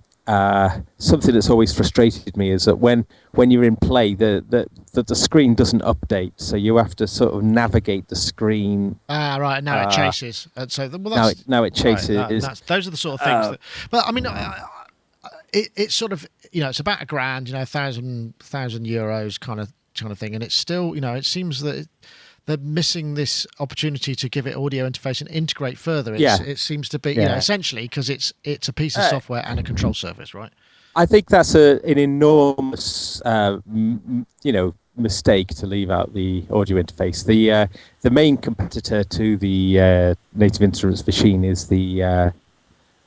Something that's always frustrated me is that when you're in play, the screen doesn't update, so you have to sort of navigate the screen. Right. Now it chases. So now it chases. Right, those are the sort of things. But I mean, it's sort of, it's about £1,000, 1,000 euros kind of thing, and it's still, it seems that they're missing this opportunity to give it audio interface and integrate further. It seems to be, essentially, because it's a piece of software and a control surface, right? I think that's an enormous, mistake to leave out the audio interface. The main competitor to the Native Instruments machine is the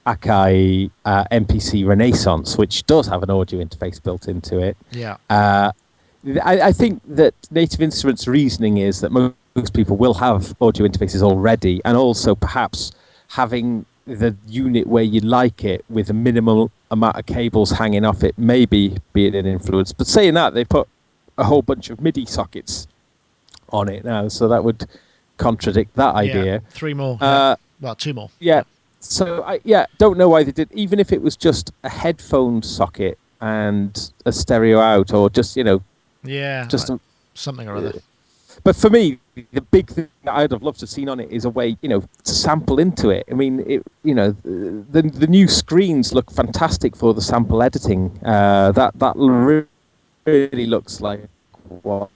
Akai MPC Renaissance, which does have an audio interface built into it. Yeah. I think that Native Instruments' reasoning is that most people will have audio interfaces already, and also perhaps having the unit where you like it with a minimal amount of cables hanging off it maybe be an influence. But saying that, they put a whole bunch of MIDI sockets on it now, so that would contradict that idea. Yeah, 3 more. Well, 2 more. Yeah. So I don't know why they did. Even if it was just a headphone socket and a stereo out, or just just something or other. But for me, the big thing that I'd have loved to have seen on it is a way, to sample into it. I mean, the new screens look fantastic for the sample editing. That really looks like what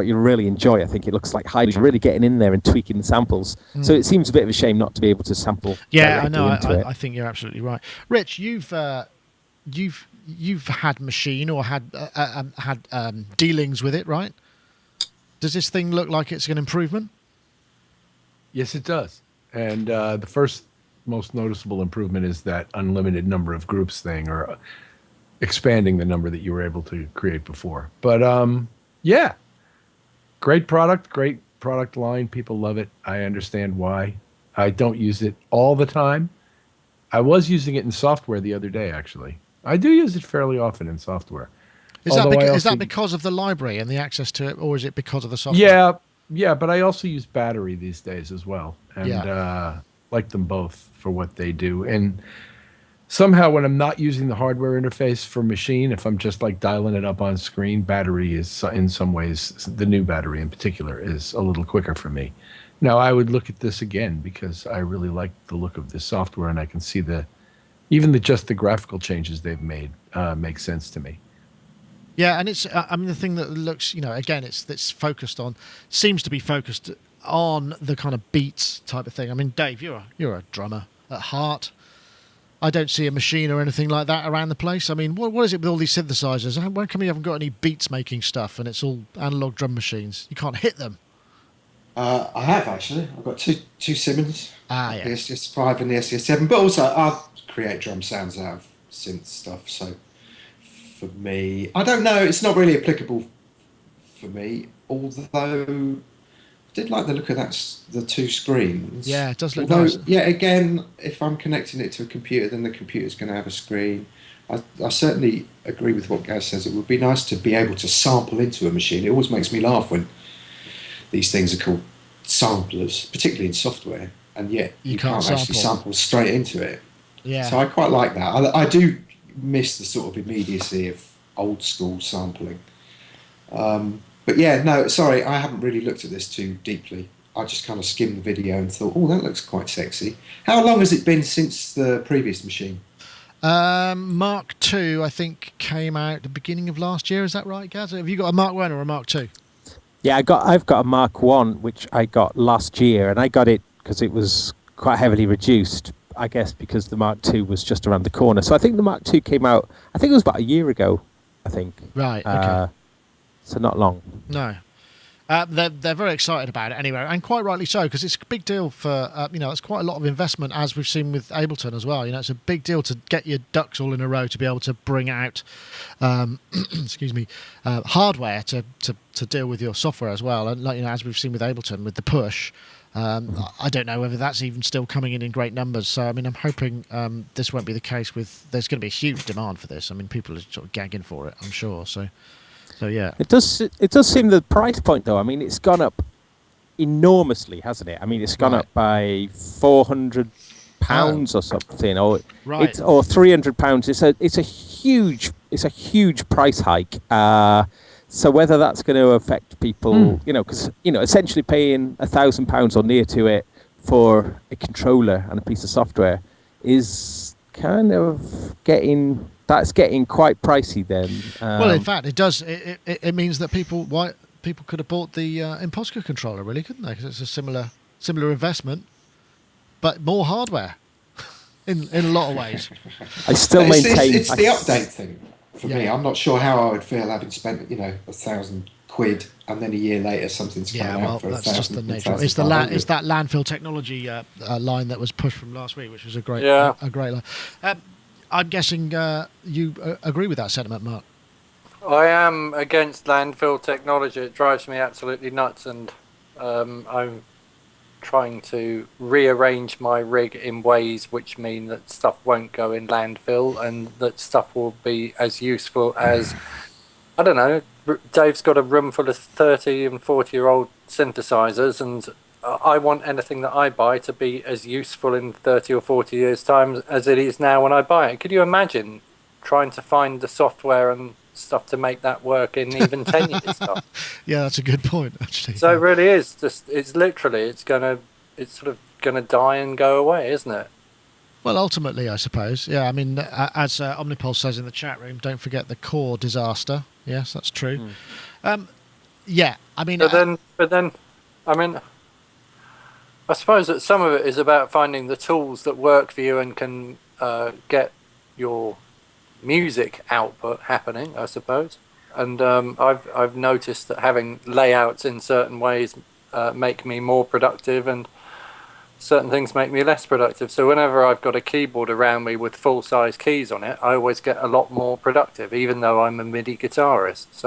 you really enjoy. I think it looks like you're really getting in there and tweaking the samples. So it seems a bit of a shame not to be able to sample. Yeah, I know. Into it. I think you're absolutely right. Rich, you've had machine or had dealings with it, right? Does this thing look like it's an improvement? Yes, it does. And the first most noticeable improvement is that unlimited number of groups thing, or expanding the number that you were able to create before. But yeah, great product line. People love it. I understand why. I don't use it all the time. I was using it in software the other day, actually. I do use it fairly often in software. Is that because of the library and the access to it, or is it because of the software? Yeah, but I also use battery these days as well, and like them both for what they do. And somehow, when I'm not using the hardware interface for machine, if I'm just like dialing it up on screen, battery is in some ways, the new battery in particular, is a little quicker for me. Now, I would look at this again because I really like the look of this software, and I can see just the graphical changes they've made make sense to me. Yeah, and it's the thing that looks, again, it's focused on, seems to be focused on the kind of beats type of thing. I mean, Dave, you're a drummer at heart. I don't see a machine or anything like that around the place. I mean, what is it with all these synthesizers? How come you haven't got any beats making stuff and it's all analog drum machines? You can't hit them. I have actually. I've got two Simmons. Yeah. The SCS5 and the SCS7, but also I create drum sounds out of synth stuff. So for me, I don't know. It's not really applicable for me. Although I did like the look of the 2 screens. Yeah, it does look nice. Yeah, again, if I'm connecting it to a computer, then the computer's going to have a screen. I certainly agree with what Gaz says. It would be nice to be able to sample into a machine. It always makes me laugh when these things are called samplers, particularly in software, and yet you can't actually sample straight into it. Yeah. So I quite like that. I do miss the sort of immediacy of old school sampling. But yeah, no, sorry, I haven't really looked at this too deeply. I just kind of skimmed the video and thought, oh, that looks quite sexy. How long has it been since the previous machine? Mark II, I think, came out the beginning of last year. Is that right, Gaz? Have you got a Mark I or a Mark II? Yeah, I've got a Mark I, which I got last year, and I got it because it was quite heavily reduced, I guess, because the Mark II was just around the corner. So I think the Mark II came out, I think it was about a year ago, I think. Right, okay. So not long. No. They're very excited about it anyway, and quite rightly so, because it's a big deal for, it's quite a lot of investment, as we've seen with Ableton as well. It's a big deal to get your ducks all in a row to be able to bring out, hardware to deal with your software as well. And as we've seen with Ableton, with the push, I don't know whether that's even still coming in great numbers. So, I'm hoping this won't be the case there's going to be a huge demand for this. People are sort of gagging for it, I'm sure. So yeah. It does seem the price point, though. It's gone up enormously, hasn't it? It's gone up by £400 or something, or right. or £300. It's a huge price hike. So whether that's going to affect people, because essentially paying £1,000 or near to it for a controller and a piece of software is kind of getting quite pricey then. Well, in fact, it does. It means that people could have bought the Impossible controller, really, couldn't they? Because it's a similar investment, but more hardware in a lot of ways. I still maintain it's the update thing for me. I'm not sure how I would feel having spent £1,000 and then a year later something's coming out for that's 1,000. just the nature. It's that landfill technology line that was pushed from last week, which was a great line. I'm guessing you agree with that sentiment, Mark. I am against landfill technology. It drives me absolutely nuts, and I'm trying to rearrange my rig in ways which mean that stuff won't go in landfill and that stuff will be as useful as, I don't know, Dave's got a room full of 30 and 40-year-old synthesizers, and I want anything that I buy to be as useful in 30 or 40 years' time as it is now when I buy it. Could you imagine trying to find the software and stuff to make that work in even 10 years' time? Yeah, that's a good point, actually. So it really is. It's sort of gonna die and go away, isn't it? Well, ultimately, I suppose. Yeah, as Omnipulse says in the chat room, don't forget the core disaster. Yes, that's true. Yeah, But then, I suppose that some of it is about finding the tools that work for you and can get your music output happening, I suppose. And I've noticed that having layouts in certain ways make me more productive, and certain things make me less productive. So whenever I've got a keyboard around me with full-size keys on it, I always get a lot more productive, even though I'm a MIDI guitarist.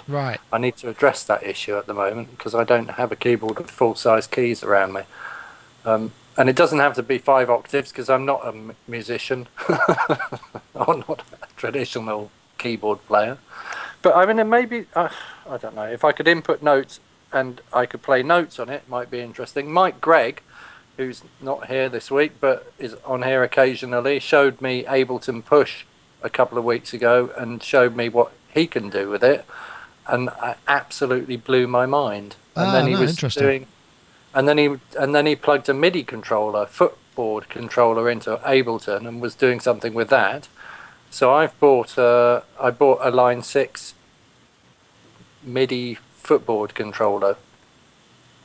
Right. I need to address that issue at the moment because I don't have a keyboard with full-size keys around me. And it doesn't have to be 5 octaves because I'm not a musician. I'm not a traditional keyboard player. But it maybe, I don't know, if I could input notes and I could play notes on it, it might be interesting. Mike Gregg, who's not here this week but is on here occasionally, showed me Ableton Push a couple of weeks ago and showed me what he can do with it, and it absolutely blew my mind. And then he was doing, and then he plugged a MIDI controller, footboard controller, into Ableton and was doing something with that. So I bought a Line 6 MIDI footboard controller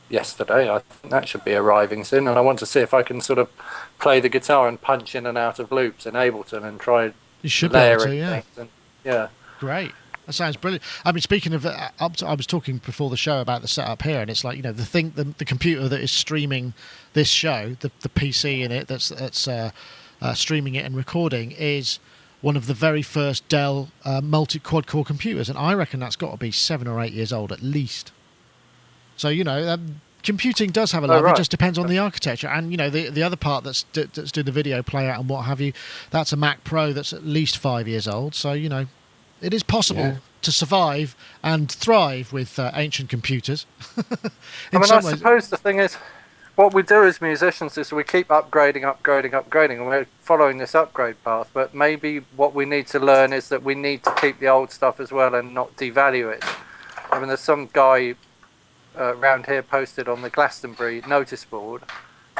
yesterday. I think that should be arriving soon, and I want to see if I can sort of play the guitar and punch in and out of loops in Ableton and try layering things. And, yeah. Great. That sounds brilliant. Speaking of, I was talking before the show about the setup here, and it's like, the computer that is streaming this show, the PC in it that's streaming it and recording, is one of the very first Dell multi-quad-core computers, and I reckon that's got to be 7 or 8 years old at least. So, computing does have a Oh, life. right. It just depends on the architecture. And, the other part that's doing the video play out and what have you, that's a Mac Pro that's at least 5 years old. So, it is possible Yeah. to survive and thrive with ancient computers. I mean, I some ways, suppose the thing is, what we do as musicians is we keep upgrading, and we're following this upgrade path. But maybe what we need to learn is that we need to keep the old stuff as well and not devalue it. I mean, there's some guy around here posted on the Glastonbury notice board,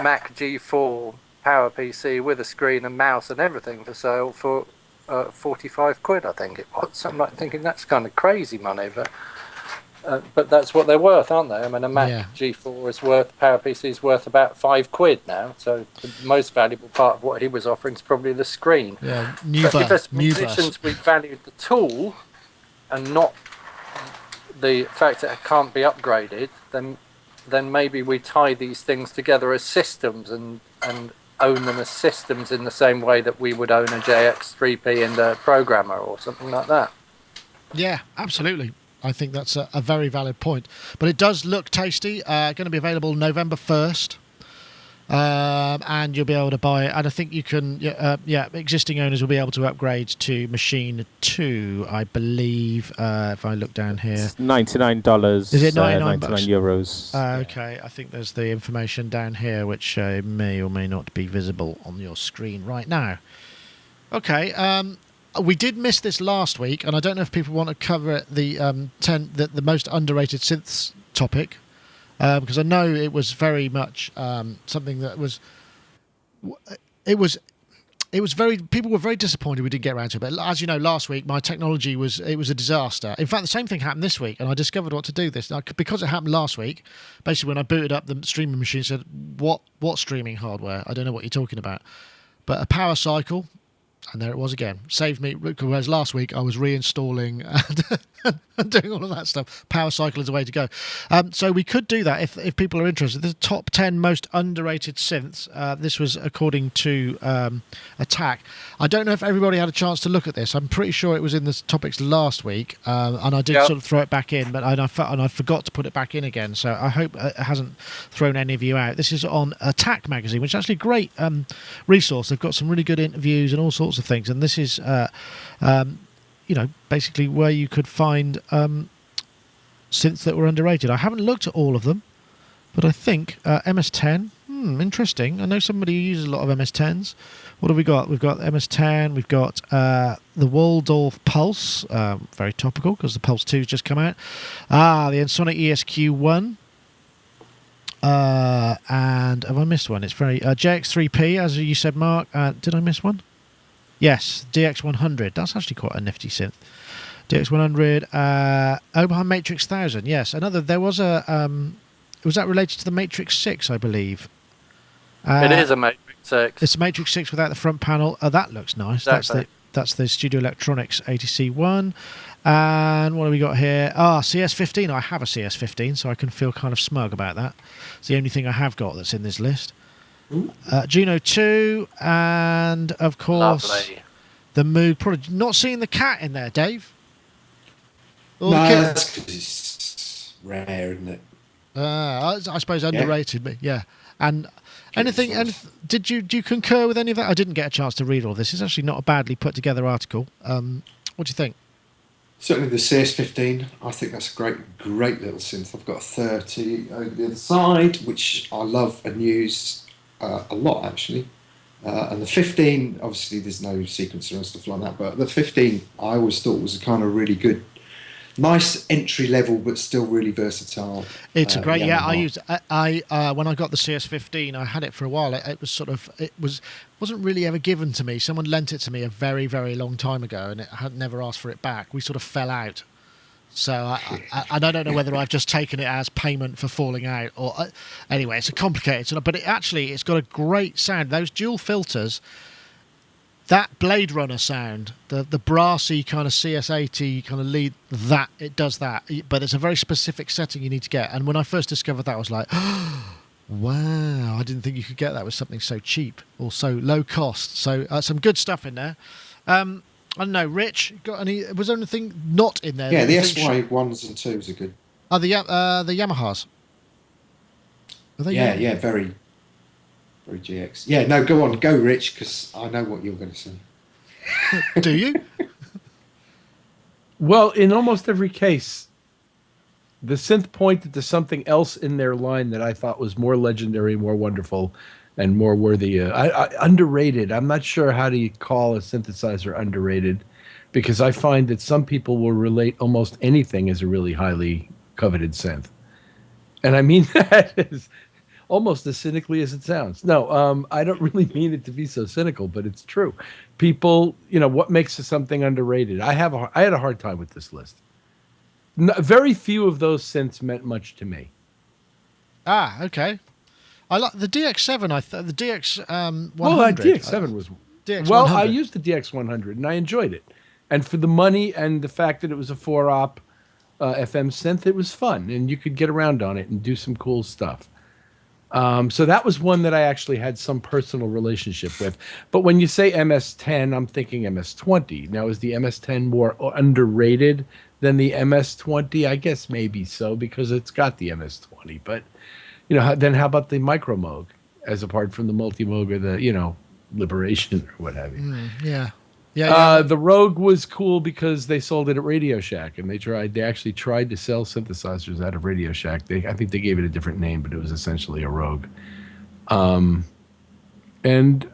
Mac G4 Power PC with a screen and mouse and everything for sale for 45 quid, I think it was. I'm like thinking that's kind of crazy money, but that's what they're worth, aren't they? I mean, a Mac G4 is worth, Power PC is worth about 5 quid now. So the most valuable part of what he was offering is probably the screen. Yeah, but if as musicians we valued the tool and not the fact that it can't be upgraded, then maybe we tie these things together as systems and own them as systems in the same way that we would own a JX3P and a programmer or something like that. Yeah, absolutely. I think that's a very valid point. But it does look tasty. Going to be available November 1st. And you'll be able to buy it. And I think you can, existing owners will be able to upgrade to Machine 2, I believe, if I look down here. It's $99. Is it 99 99 euros? Okay, I think there's the information down here, which may or may not be visible on your screen right now. Okay, we did miss this last week, and I don't know if people want to cover the the most underrated synths topic. Because I know it was very much something that was, people were very disappointed we didn't get around to it. But as you know, last week my technology was a disaster. In fact, the same thing happened this week, and I discovered what to do this because it happened last week. Basically, when I booted up the streaming machine, it said what streaming hardware? I don't know what you're talking about, but a power cycle. And there it was again. Saved me. Whereas last week I was reinstalling and doing all of that stuff. Power cycle is the way to go. So we could do that if people are interested. The top 10 most underrated synths. This was according to Attack. I don't know if everybody had a chance to look at this. I'm pretty sure it was in the topics last week, and I did sort of throw it back in, but I forgot to put it back in again. So I hope it hasn't thrown any of you out. This is on Attack magazine, which is actually a great resource. They've got some really good interviews and all sorts of things, and this is basically where you could find synths that were underrated. I haven't looked at all of them, but I think MS10, interesting. I know somebody who uses a lot of MS10s. What have we got? We've got MS10, we've got the Waldorf Pulse, very topical because the Pulse 2's just come out. The Ensoniq ESQ1. And have I missed one? It's very JX3P, as you said, Mark. Did I miss one? Yes, DX100. That's actually quite a nifty synth. DX100, Oberheim Matrix 1000. Yes, another. There was a. Was that related to the Matrix 6? I believe. It is a Matrix 6. It's a Matrix 6 without the front panel. Oh, that looks nice. Exactly. That's the Studio Electronics ATC1. And what have we got here? CS15. I have a CS15, so I can feel kind of smug about that. It's the only thing I have got that's in this list. Juno 2, and of course Lovely. the Moog Prodigy. Not seeing the cat in there, Dave. No, that's because it's rare, isn't it? I suppose underrated, but yeah. And anything? Do you concur with any of that? I didn't get a chance to read all this. It's actually not a badly put together article. What do you think? Certainly the CS15, I think that's a great little synth. I've got a 30 over the other side, which I love and use a lot, actually. And the 15, obviously there's no sequencer and stuff like that, but the 15 I always thought was a kind of really good, nice entry level, but still really versatile. It's a great, Yamaha. I when I got the CS15, I had it for a while. It wasn't really ever given to me. Someone lent it to me a very, very long time ago, and it had never asked for it back. We sort of fell out. So I don't know whether I've just taken it as payment for falling out, or anyway, it's a complicated. But it's got a great sound. Those dual filters, that Blade Runner sound, the brassy kind of CS80 kind of lead, that it does that. But it's a very specific setting you need to get. And when I first discovered that, I was like, wow, I didn't think you could get that with something so cheap or so low cost. So some good stuff in there. I don't know, Rich, got any? Was there anything not in there? Yeah, the SY1s and 2s are good. Oh, the Yamahas. Were they? Yeah, very, very GX. Yeah, no, go on, go, Rich, because I know what you're going to say. Do you? Well, in almost every case, the synth pointed to something else in their line that I thought was more legendary, more wonderful, and more worthy. Underrated. I'm not sure how do you call a synthesizer underrated, because I find that some people will relate almost anything as a really highly coveted synth. And I mean that as almost as cynically as it sounds. No, I don't really mean it to be so cynical, but it's true. People, what makes something underrated? I had a hard time with this list. Very few of those synths meant much to me. Ah, okay. I like the DX7. The DX 100. Well, that DX7 was. DX100. Well, I used the DX100 and I enjoyed it, and for the money and the fact that it was a 4-op FM synth, it was fun, and you could get around on it and do some cool stuff. So that was one that I actually had some personal relationship with. But when you say MS-10, I'm thinking MS-20. Now, is the MS-10 more underrated than the MS-20? I guess maybe so, because it's got the MS-20. But, then how about the Micro Moog, as apart from the Multi Moog or the, Liberation or what have you? Yeah. The Rogue was cool because they sold it at Radio Shack, and they actually tried to sell synthesizers out of Radio Shack. I think they gave it a different name, but it was essentially a Rogue. And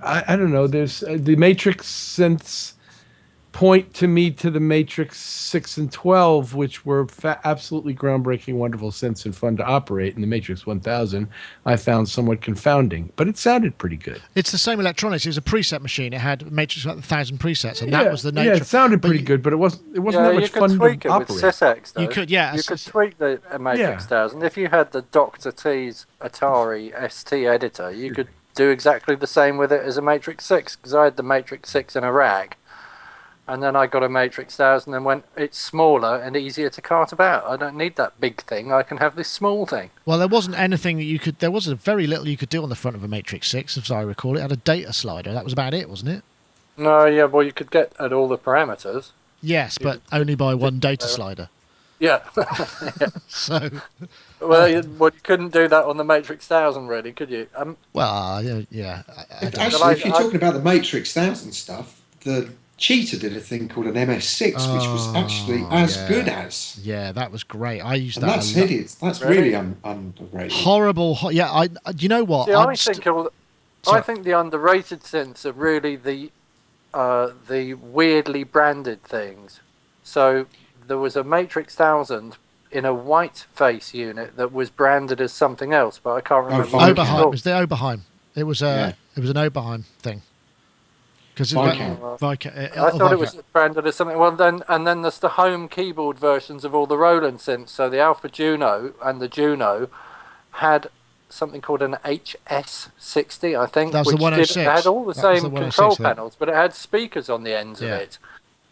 I don't know, there's the Matrix synths point to me to the Matrix 6 and 12, which were absolutely groundbreaking, wonderful synths and fun to operate. And the Matrix 1000 I found somewhat confounding, but it sounded pretty good. It's the same electronics. It was a preset machine. It had Matrix 1000 presets, and that was the nature. Yeah, it sounded pretty good, but it wasn't that much fun to operate. You could tweak it with SysX, though. You could, yeah. You could tweak the Matrix 1000. If you had the Dr. T's Atari ST editor, you could do exactly the same with it as a Matrix 6, because I had the Matrix 6 in a rag. And then I got a Matrix 1000 and went, it's smaller and easier to cart about. I don't need that big thing. I can have this small thing. Well, there wasn't anything that you could... There was very little you could do on the front of a Matrix 6, as I recall. It had a data slider. That was about it, wasn't it? No, yeah, well, you could get at all the parameters. Yes, but only by one data slider. Yeah. So... Well, you couldn't do that on the Matrix 1000, really, could you? Yeah. Actually, if you're talking about the Matrix 1000 stuff, the Cheetah did a thing called an MS6, which was actually as good as. Yeah, that was great. I used and that. That's hideous. That's really underrated. Horrible. Yeah, you know what? See, I think the underrated synths are really the weirdly branded things. So there was a Matrix 1000 in a white face unit that was branded as something else, but I can't remember. Oberheim. It was the Oberheim. It was an Oberheim thing. Because I thought it was branded as something. Well, then there's the home keyboard versions of all the Roland synths. So the Alpha Juno and the Juno had something called an HS60, I think. That was the 106. It had all the same control panels, but it had speakers on the ends of it.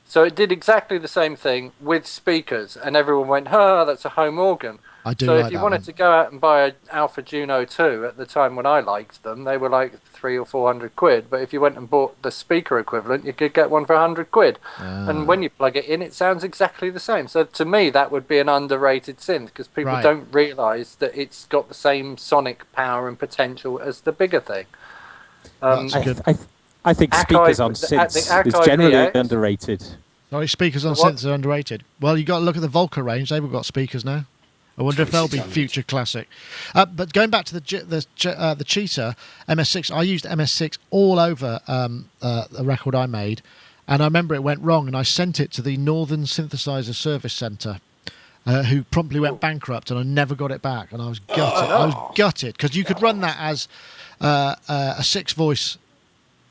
So it did exactly the same thing with speakers, and everyone went, that's a home organ. So if you wanted to go out and buy an Alpha Juno 2 at the time when I liked them, they were like £300 or £400. But if you went and bought the speaker equivalent, you could get one for £100. And when you plug it in, it sounds exactly the same. So to me, that would be an underrated synth, because people don't realise that it's got the same sonic power and potential as the bigger thing. I think speakers on synths is generally underrated. Sorry, speakers on synths are underrated. Well, you got to look at the Volca range. They've all got speakers now. I wonder if they'll be future classic. But going back to the Cheetah MS6, I used MS6 all over a record I made, and I remember it went wrong, and I sent it to the Northern Synthesizer Service Centre, who promptly went bankrupt, and I never got it back, and I was gutted. I was gutted, because you could run that as a 6-voice,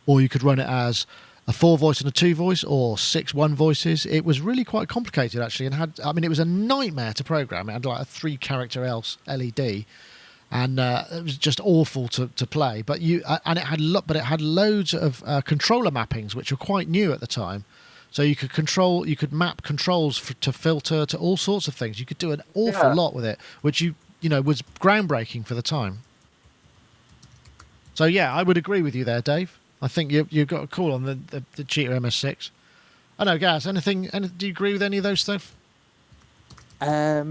or you could run it as a 4-voice and a 2-voice, or 6 1-voices. It was really quite complicated, actually, and it was a nightmare to program. It had like a 3-character LED, and it was just awful to play. But it had loads of controller mappings, which were quite new at the time. So you could map controls to filter to all sorts of things. You could do an awful lot with it, which was groundbreaking for the time. So yeah, I would agree with you there, Dave. I think you've got a call on the Cheetah MS6. I know, Gaz. Do you agree with any of those stuff? Yeah,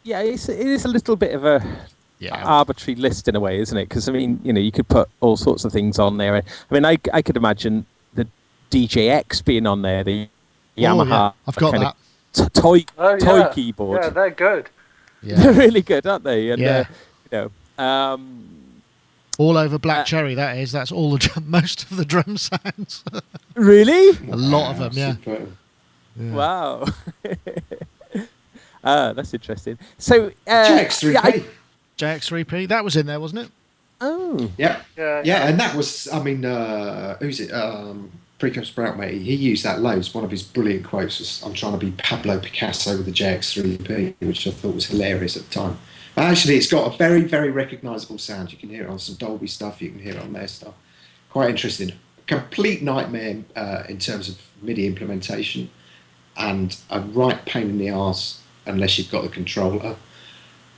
it is a little bit of a arbitrary list in a way, isn't it? Because I mean, you could put all sorts of things on there. I mean, I could imagine the DJX being on there, the Yamaha. I've got that. Toy keyboard. Yeah, they're good. Yeah. They're really good, aren't they? And, all over Black Cherry, that is. That's all most of the drum sounds. Really? A lot of them, yeah. Wow. That's interesting. So, JX3P. JX3P, that was in there, wasn't it? Oh. Yeah, and that was, I mean, who's it? Pre-Cum Sprout, mate. He used that loads. One of his brilliant quotes was, "I'm trying to be Pablo Picasso with the JX3P," which I thought was hilarious at the time. But actually, it's got a very, very recognisable sound. You can hear it on some Dolby stuff. You can hear it on their stuff. Quite interesting. Complete nightmare in terms of MIDI implementation, and a right pain in the arse unless you've got the controller.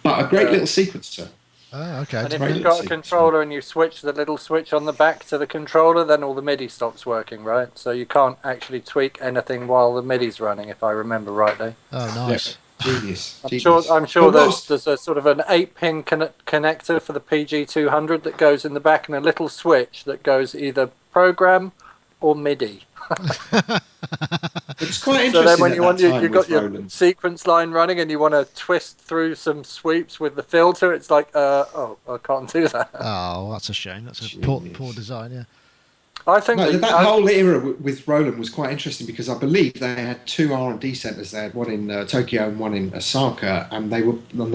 But a great little sequencer. Oh, okay. And if you've got a controller and you switch the little switch on the back to the controller, then all the MIDI stops working, right? So you can't actually tweak anything while the MIDI's running, if I remember rightly. Oh, nice. Genius. I'm sure there's a sort of an 8-pin connector for the PG200 that goes in the back, and a little switch that goes either program or MIDI. It's quite interesting. So then when you've got your Roland. sequence line running and you want to twist through some sweeps with the filter, it's like, I can't do that. Oh, that's a shame. That's a poor design, yeah. I think that whole era with Roland was quite interesting because I believe they had 2 R&D centres. They had one in Tokyo and one in Osaka, and they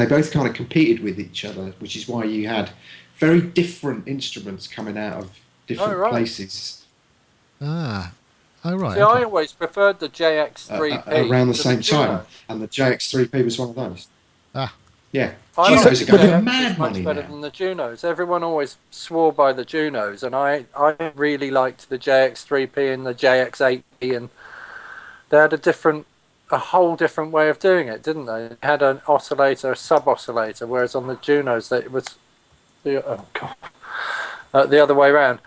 both kind of competed with each other, which is why you had very different instruments coming out of different places. Ah. Oh, right. See, I always preferred the JX3P. Around the same time, and the JX3P was one of those. Ah. Yeah. I Junos are think going the mad JX is much money better now. than the Junos. Everyone always swore by the Junos, and I really liked the JX3P and the JX8P, and they had a whole different way of doing it, didn't they? They had an oscillator, a sub-oscillator, whereas on the Junos it was the other way around.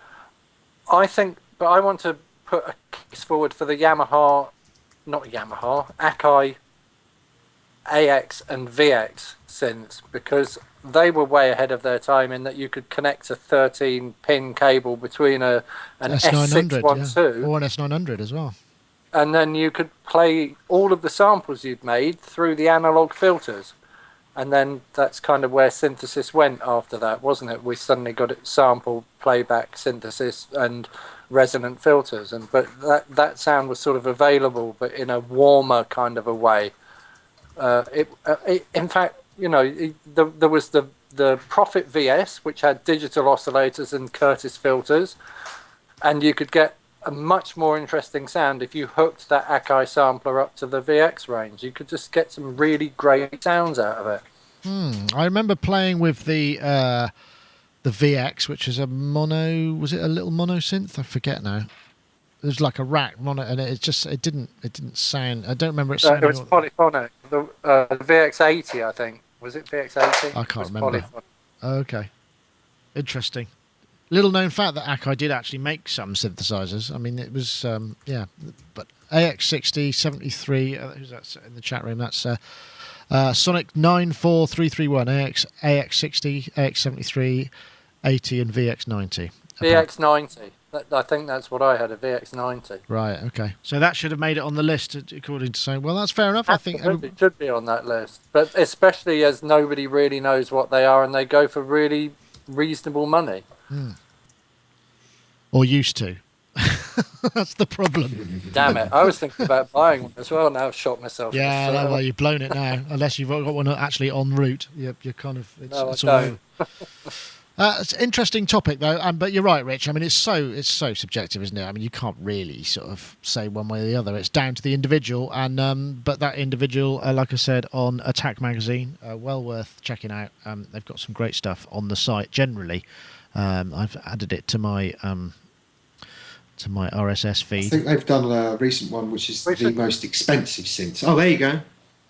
I think, but I want to put a case forward for the Akai AX and VX synths, because they were way ahead of their time in that you could connect a 13-pin cable between an S612 or an S900 as well, and then you could play all of the samples you'd made through the analog filters. And then that's kind of where synthesis went after that, wasn't it? We suddenly got it sample, playback, synthesis, and resonant filters. But that sound was sort of available, but in a warmer kind of a way. In fact, there was the Prophet VS, which had digital oscillators and Curtis filters, and you could get a much more interesting sound if you hooked that Akai sampler up to the VX range. You could just get some really great sounds out of it. I remember playing with the VX, which is a mono. Was it a little mono synth? I forget now. It was like a rack mono, and it didn't sound. I don't remember it sounding. It was polyphonic. The VX80, I think. Was it VX80? I can't remember. Okay, interesting. Little known fact that Akai did actually make some synthesizers. I mean, it was but AX60 73. Who's that in the chat room? That's Sonic 94331 AX60 AX73 80 and VX90. VX90. I think that's what I had, a VX90. Right, okay. So that should have made it on the list, according to saying, well, that's fair enough. I think it should be on that list. But especially as nobody really knows what they are and they go for really reasonable money. Or used to. That's the problem. Damn it. I was thinking about buying one as well. Now I've shot myself. Yeah, well, you've blown it now. Unless you've got one actually en route. You're kind of... It's all right. It's an interesting topic, though. But you're right, Rich. I mean, it's so subjective, isn't it? I mean, you can't really sort of say one way or the other. It's down to the individual. And but that individual, like I said, on Attack Magazine, well worth checking out. They've got some great stuff on the site. Generally, I've added it to my RSS feed. I think they've done a recent one, which is the most expensive synths. Oh, there you go.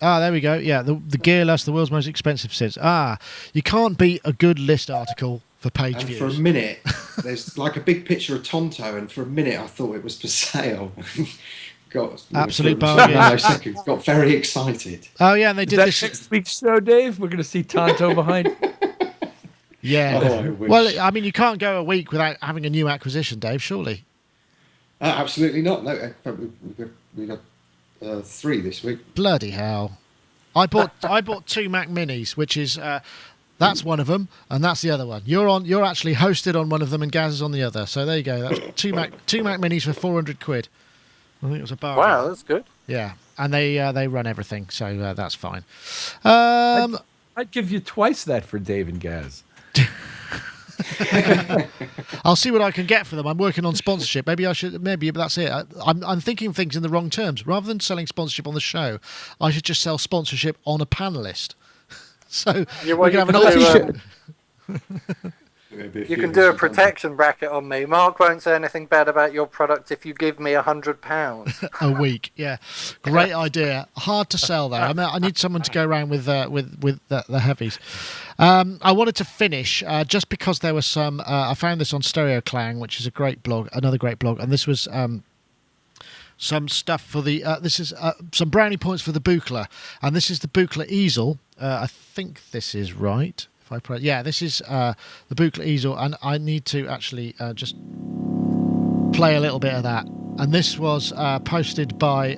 Ah, there we go. Yeah, the Gearless, the world's most expensive synths. Ah, you can't beat a good list article for page views. For a minute, there's like a big picture of Tonto, and for a minute I thought it was for sale. Absolute bargain. Seconds, got very excited. Oh yeah, and they did this next week's show, Dave. We're going to see Tonto behind. Yeah. Oh, I wish. Well, I mean, you can't go a week without having a new acquisition, Dave. Surely. Absolutely not. No, in fact, we got 3 this week. Bloody hell! I bought 2 Mac Minis, which is that's one of them, and that's the other one. You're actually hosted on one of them, and Gaz is on the other. So there you go. That's two Mac Minis for 400 quid. I think it was a bargain. Wow, that's good. Yeah, and they run everything, so that's fine. I'd give you twice that for Dave and Gaz. I'll see what I can get for them. I'm working on sponsorship. Maybe that's it. I'm thinking of things in the wrong terms. Rather than selling sponsorship on the show, I should just sell sponsorship on a panelist. So we can have an auction. You can do a protection bracket on me. Mark won't say anything bad about your product if you give me £100 a week. Yeah, great idea. Hard to sell though. I need someone to go around with the heavies. I wanted to finish just because there was some. I found this on Stereo Clang, which is another great blog, and this was. Some stuff for the this is some brownie points for the Buchla, and this is the Buchla easel. I think this is right. This is the Buchla easel, and I need to actually just play a little bit of that. And this was posted by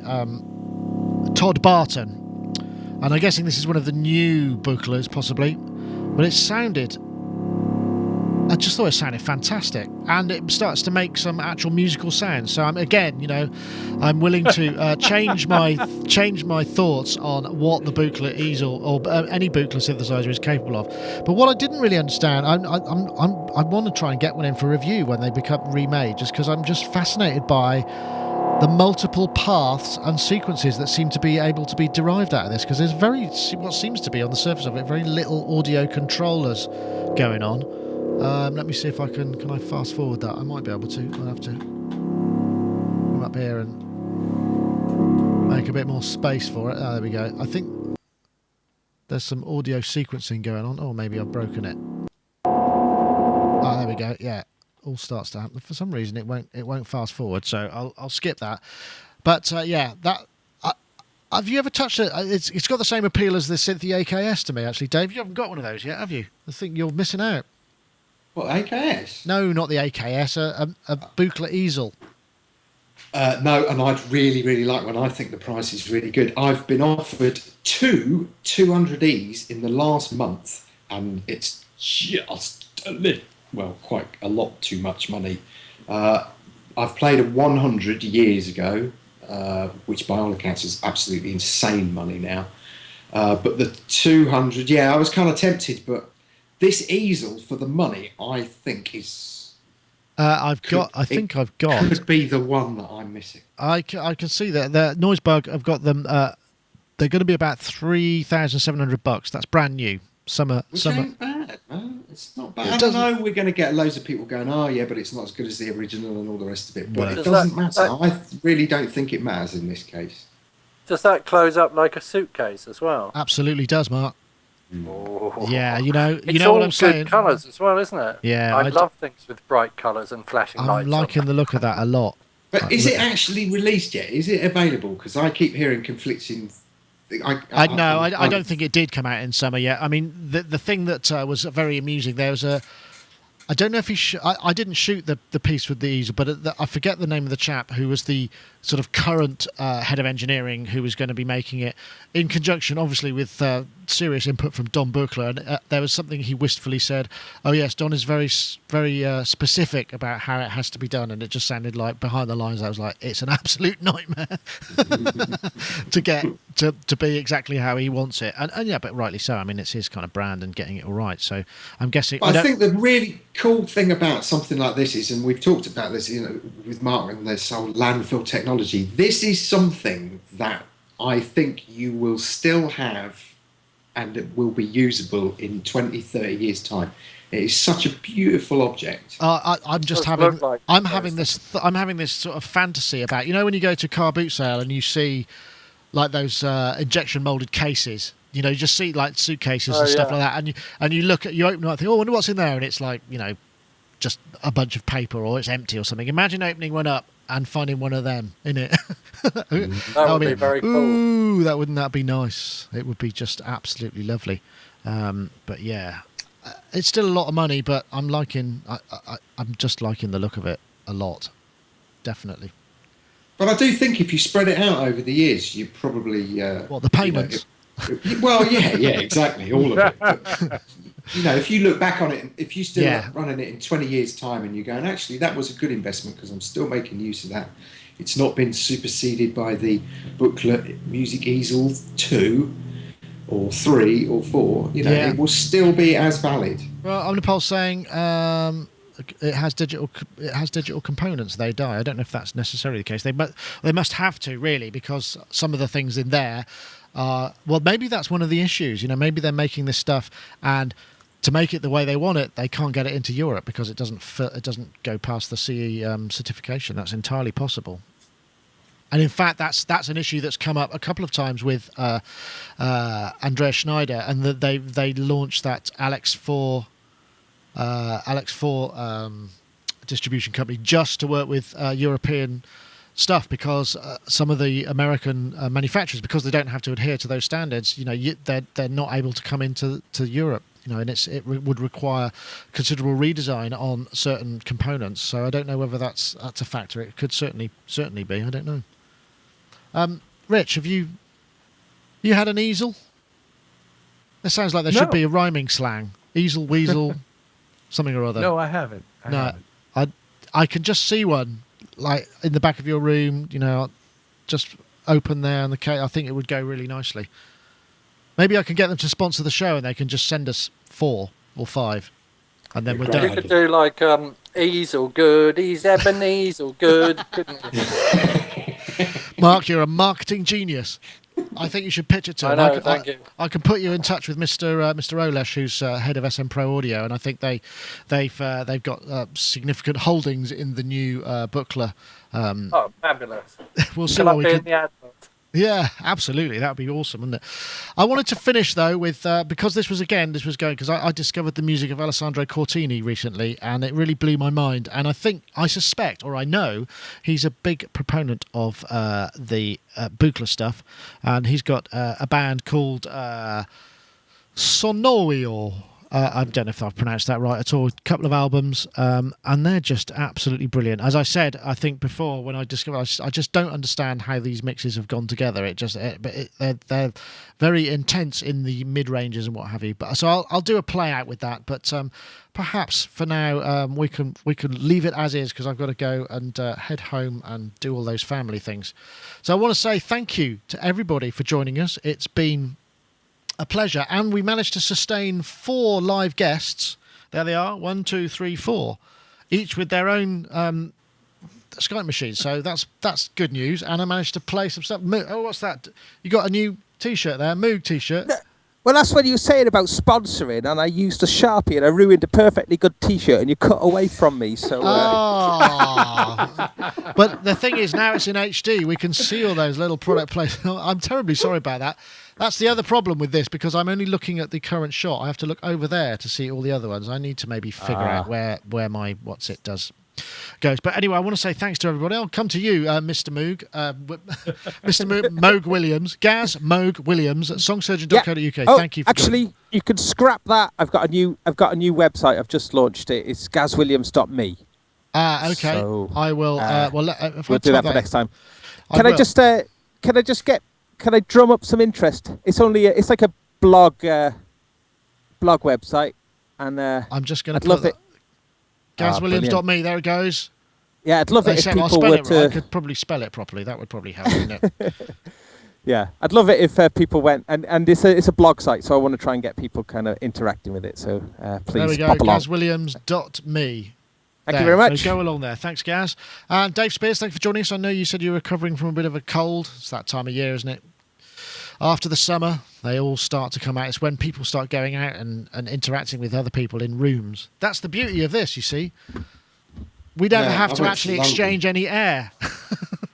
Todd Barton, and I'm guessing this is one of the new Buchlas, possibly. But I just thought it sounded fantastic, and it starts to make some actual musical sounds. So I'm willing to change my thoughts on what the Buchla easel or any Buchla synthesizer is capable of. But what I didn't really understand, I want to try and get one in for review when they become remade, just because I'm just fascinated by the multiple paths and sequences that seem to be able to be derived out of this, because there's what seems to be on the surface of it very little audio controllers going on. Let me see if I can I fast forward that? I might be able to. I'll have to come up here and make a bit more space for it. There we go. I think there's some audio sequencing going on. Oh, maybe I've broken it. Oh, there we go. Yeah, all starts to happen. For some reason, it won't fast forward, so I'll skip that. But that. Have you ever touched it? It's got the same appeal as the Synthi AKS to me, actually, Dave. You haven't got one of those yet, have you? I think you're missing out. What, AKS? No, not the AKS. A Buchla easel. No, and I'd really, really like one. I think the price is really good. I've been offered 2 200Es in the last month, and it's just quite a lot too much money. I've played a 100 years ago, which by all accounts is absolutely insane money now. But the 200, I was kind of tempted, but this easel for the money, I think is. Could be the one that I'm missing. I can see that the Noisebug have got them. They're going to be about $3,700. That's brand new. Summer. Ain't bad, man. It's not bad. I know we're going to get loads of people going, oh yeah, but it's not as good as the original and all the rest of it. But it doesn't matter. I really don't think it matters in this case. Does that close up like a suitcase as well? Absolutely does, Mark. Oh. Yeah, you know it's what all I'm saying. Good colours as well, isn't it? Yeah, I love things with bright colours and flashing lights. I'm liking the look of that a lot. But is it actually released yet? Is it available? Because I keep hearing conflicting. I don't think it did come out in summer yet. I mean, the thing that was very amusing, there was I don't know if I didn't shoot the piece with the easel, but I forget the name of the chap who was the sort of current head of engineering who was going to be making it, in conjunction, obviously, with serious input from Don Buchla. And there was something he wistfully said, oh yes, Don is very, very specific about how it has to be done. And it just sounded like, behind the lines, I was like, it's an absolute nightmare to get to be exactly how he wants it. And yeah, but rightly so. I mean, it's his kind of brand and getting it all right. So I'm guessing. I think the really cool thing about something like this is, and we've talked about this, with Mark and this whole landfill technology. This is something that I think you will still have, and it will be usable in 20, 30 years' time. It is such a beautiful object. I'm having this sort of fantasy about, when you go to a car boot sale and you see like those injection molded cases. You just see like suitcases and stuff like that, and you look at, you open it up and think, oh, I wonder what's in there, and it's like, just a bunch of paper, or it's empty or something. Imagine opening one up and finding one of them in it. That would be very cool. Ooh, wouldn't that be nice? It would be just absolutely lovely. But yeah, it's still a lot of money, but I'm just liking the look of it a lot, definitely. But I do think if you spread it out over the years, you probably What, the payments? Well, yeah, exactly, all of it. But, if you look back on it, if you still running it in 20 years' time, and you're going, actually, that was a good investment because I'm still making use of that. It's not been superseded by the booklet Music Easel 2 or 3 or 4. It will still be as valid. Well, Omnipol's saying it has digital components. They die. I don't know if that's necessarily the case. They must have to, really, because some of the things in there are, well, maybe that's one of the issues. Maybe they're making this stuff, and to make it the way they want it, they can't get it into Europe because it doesn't go past the CE certification. That's entirely possible. And in fact, that's an issue that's come up a couple of times with Andreas Schneider, and that they launched that Alex 4 distribution company just to work with European stuff, because some of the American manufacturers, because they don't have to adhere to those standards, they're not able to come into Europe. And it would require considerable redesign on certain components. So I don't know whether that's a factor. It could certainly be. I don't know. Rich, have you had an easel? It sounds like there should be a rhyming slang. Easel, weasel, something or other. No, I haven't. I can just see one, like in the back of your room, just open there on the case. I think it would go really nicely. Maybe I can get them to sponsor the show and they can just send us 4 or 5, and then we're done. You could do like easel good, he's Ebenezer good, couldn't you? Mark, you're a marketing genius. I think you should pitch it to him. Thank you. I can put you in touch with Mr. Olesh, who's head of SM Pro Audio, and I think they've got significant holdings in the new Buchla. Oh, fabulous! We'll see what we can. In the advert. Yeah, absolutely. That would be awesome, wouldn't it? I wanted to finish, though, with because this was going, because I discovered the music of Alessandro Cortini recently, and it really blew my mind. And I suspect, or I know, he's a big proponent of the Buchla stuff, and he's got a band called Sonoio. I don't know if I've pronounced that right at all. A couple of albums, and they're just absolutely brilliant. As I said, I think before when I discovered, I just don't understand how these mixes have gone together. They're very intense in the mid ranges and what have you. But so I'll do a play out with that. But perhaps for now we can leave it as is, because I've got to go and head home and do all those family things. So I want to say thank you to everybody for joining us. It's been a pleasure, and we managed to sustain 4 live guests. There they are, 1, 2, 3, 4, each with their own Skype machines. So that's good news. And I managed to play some stuff. Oh, what's that? You got a new T-shirt there, Moog T-shirt. Well, that's what you were saying about sponsoring, and I used a Sharpie and I ruined a perfectly good T-shirt, and you cut away from me. So. But the thing is, now it's in HD. We can see all those little product placements. I'm terribly sorry about that. That's the other problem with this, because I'm only looking at the current shot. I have to look over there to see all the other ones. I need to maybe figure out where my goes. But anyway, I want to say thanks to everybody. I'll come to you, Mr. Moog, Mr. Moog Williams, Gaz Moog Williams at songsurgeon.co.uk. Thank you. Actually, you can scrap that. I've got a new website. I've just launched it. It's gazwilliams.me. Okay. So, I will. We'll do that for next time. Can I drum up some interest? It's like a blog website, and I'm just going to love it. GazWilliams.me. There it goes. Yeah, I'd love it if people I'll spell were it to. right. I could probably spell it properly. That would probably help, wouldn't it? Yeah, I'd love it if people went, and it's a blog site, so I want to try and get people kind of interacting with it. So please, there we go. pop along. GazWilliams.me. Thank you very much. So go along there. Thanks, Gaz. And Dave Spears, thanks for joining us. I know you said you were recovering from a bit of a cold. It's that time of year, isn't it? After the summer, they all start to come out. It's when people start going out and interacting with other people in rooms. That's the beauty of this, you see. We don't have to actually exchange any air.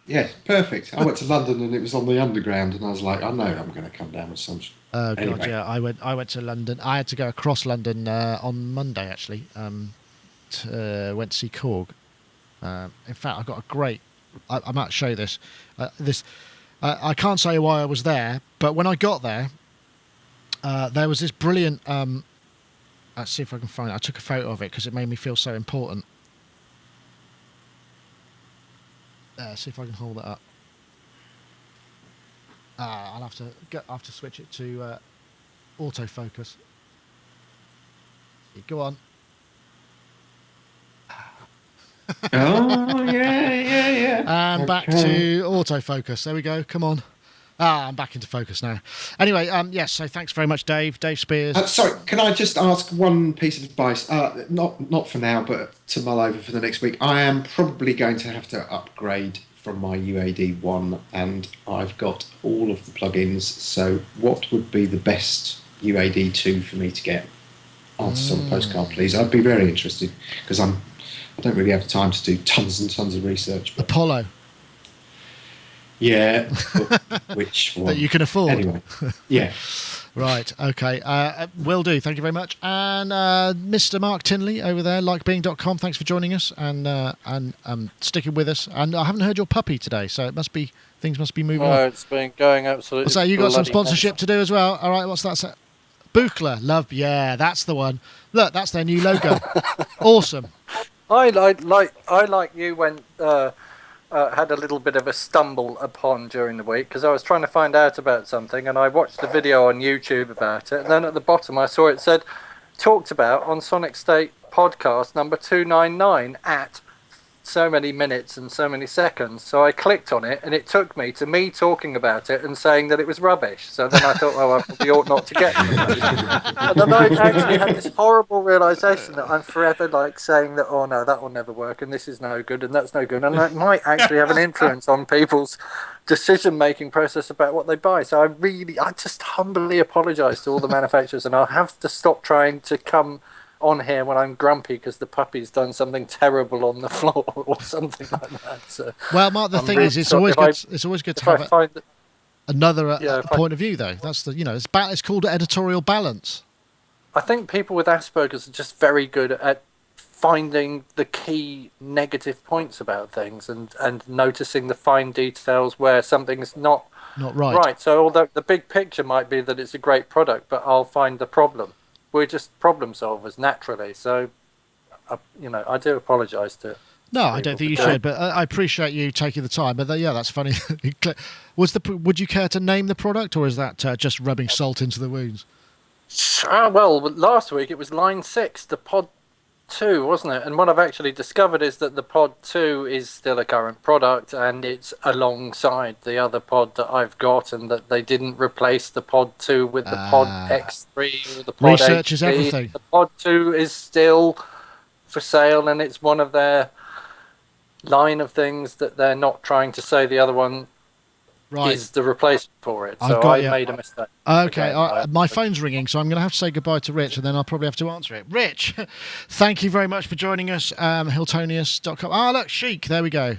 Yeah, perfect. I went to London and it was on the underground, and I was like, I know I'm going to come down with some. Oh, anyway. God, yeah. I went to London. I had to go across London on Monday, actually. Went to see Korg. In fact, I got a great... I might show you this. I can't say why I was there, but when I got there, there was this brilliant Let's see if I can find it. I took a photo of it because it made me feel so important. See if I can hold it up. I'll have to switch it to autofocus. Go on. Oh, yeah. And back to autofocus. There we go. Come on. I'm back into focus now. Anyway, yes, so thanks very much, Dave. Dave Spears. Sorry, can I just ask one piece of advice? Not for now, but to mull over for the next week. I am probably going to have to upgrade from my UAD 1, and I've got all of the plugins. So what would be the best UAD 2 for me to get? Answers on the postcard, please. I'd be very interested, because I don't really have time to do tons and tons of research. But Apollo. yeah, which one? That you can afford. Anyway, yeah. Right, okay. Will do. Thank you very much. And Mr. Mark Tinley over there, likebeing.com, thanks for joining us and sticking with us. And I haven't heard your puppy today, so things must be moving on. It's been going absolutely. So you got some bloody sponsorship nuts. to do as well. All right, what's that? Buchler, love, yeah, that's the one. Look, that's their new logo. Awesome. I like you when had a little bit of a stumble upon during the week because I was trying to find out about something and I watched the video on YouTube about it, and then at the bottom I saw it said talked about on Sonic State podcast number 299 at so many minutes and so many seconds. So I clicked on it and it took me to me talking about it and saying that it was rubbish. So then I thought, oh, I probably ought not to get it. And then I actually had this horrible realization that I'm forever like saying that, oh no, that will never work and this is no good and that's no good. And that might actually have an influence on people's decision-making process about what they buy. So I just humbly apologize to all the manufacturers, and I'll have to stop trying to come on here when I'm grumpy because the puppy's done something terrible on the floor or something like that. So well, Mark, the thing is, it's always good to have another point of view, though. That's it's called editorial balance. I think people with Asperger's are just very good at finding the key negative points about things and noticing the fine details where something's not right. Right. So although the big picture might be that it's a great product, but I'll find the problem. We're just problem solvers naturally, so I do apologise to. No, I don't think you should, but I appreciate you taking the time. But yeah, that's funny. Would you care to name the product, or is that just rubbing salt into the wounds? Well, last week it was Line 6, the Pod 2, wasn't it? And what I've actually discovered is that the Pod 2 is still a current product and it's alongside the other pod that I've got, and that they didn't replace the Pod 2 with the Pod X3 or the Pod Research HD. is everything. The Pod 2 is still for sale and it's one of their line of things that they're not trying to say the other one is the replacement for it. So I made a mistake. Okay, my phone's ringing, so I'm going to have to say goodbye to Rich, and then I'll probably have to answer it. Rich, thank you very much for joining us. Hiltonius.com. Look, Chic, there we go.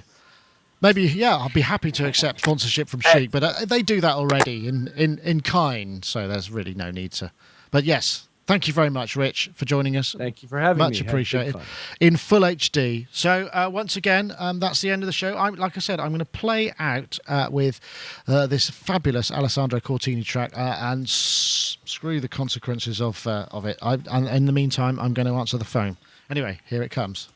Maybe, I'll be happy to accept sponsorship from Chic, but they do that already in kind, so there's really no need to. But yes, thank you very much, Rich, for joining us. Thank you for having me. Much appreciated. In full HD. So once again, that's the end of the show. Like I said, I'm going to play out with this fabulous Alessandro Cortini track and screw the consequences of it. And in the meantime, I'm going to answer the phone. Anyway, here it comes.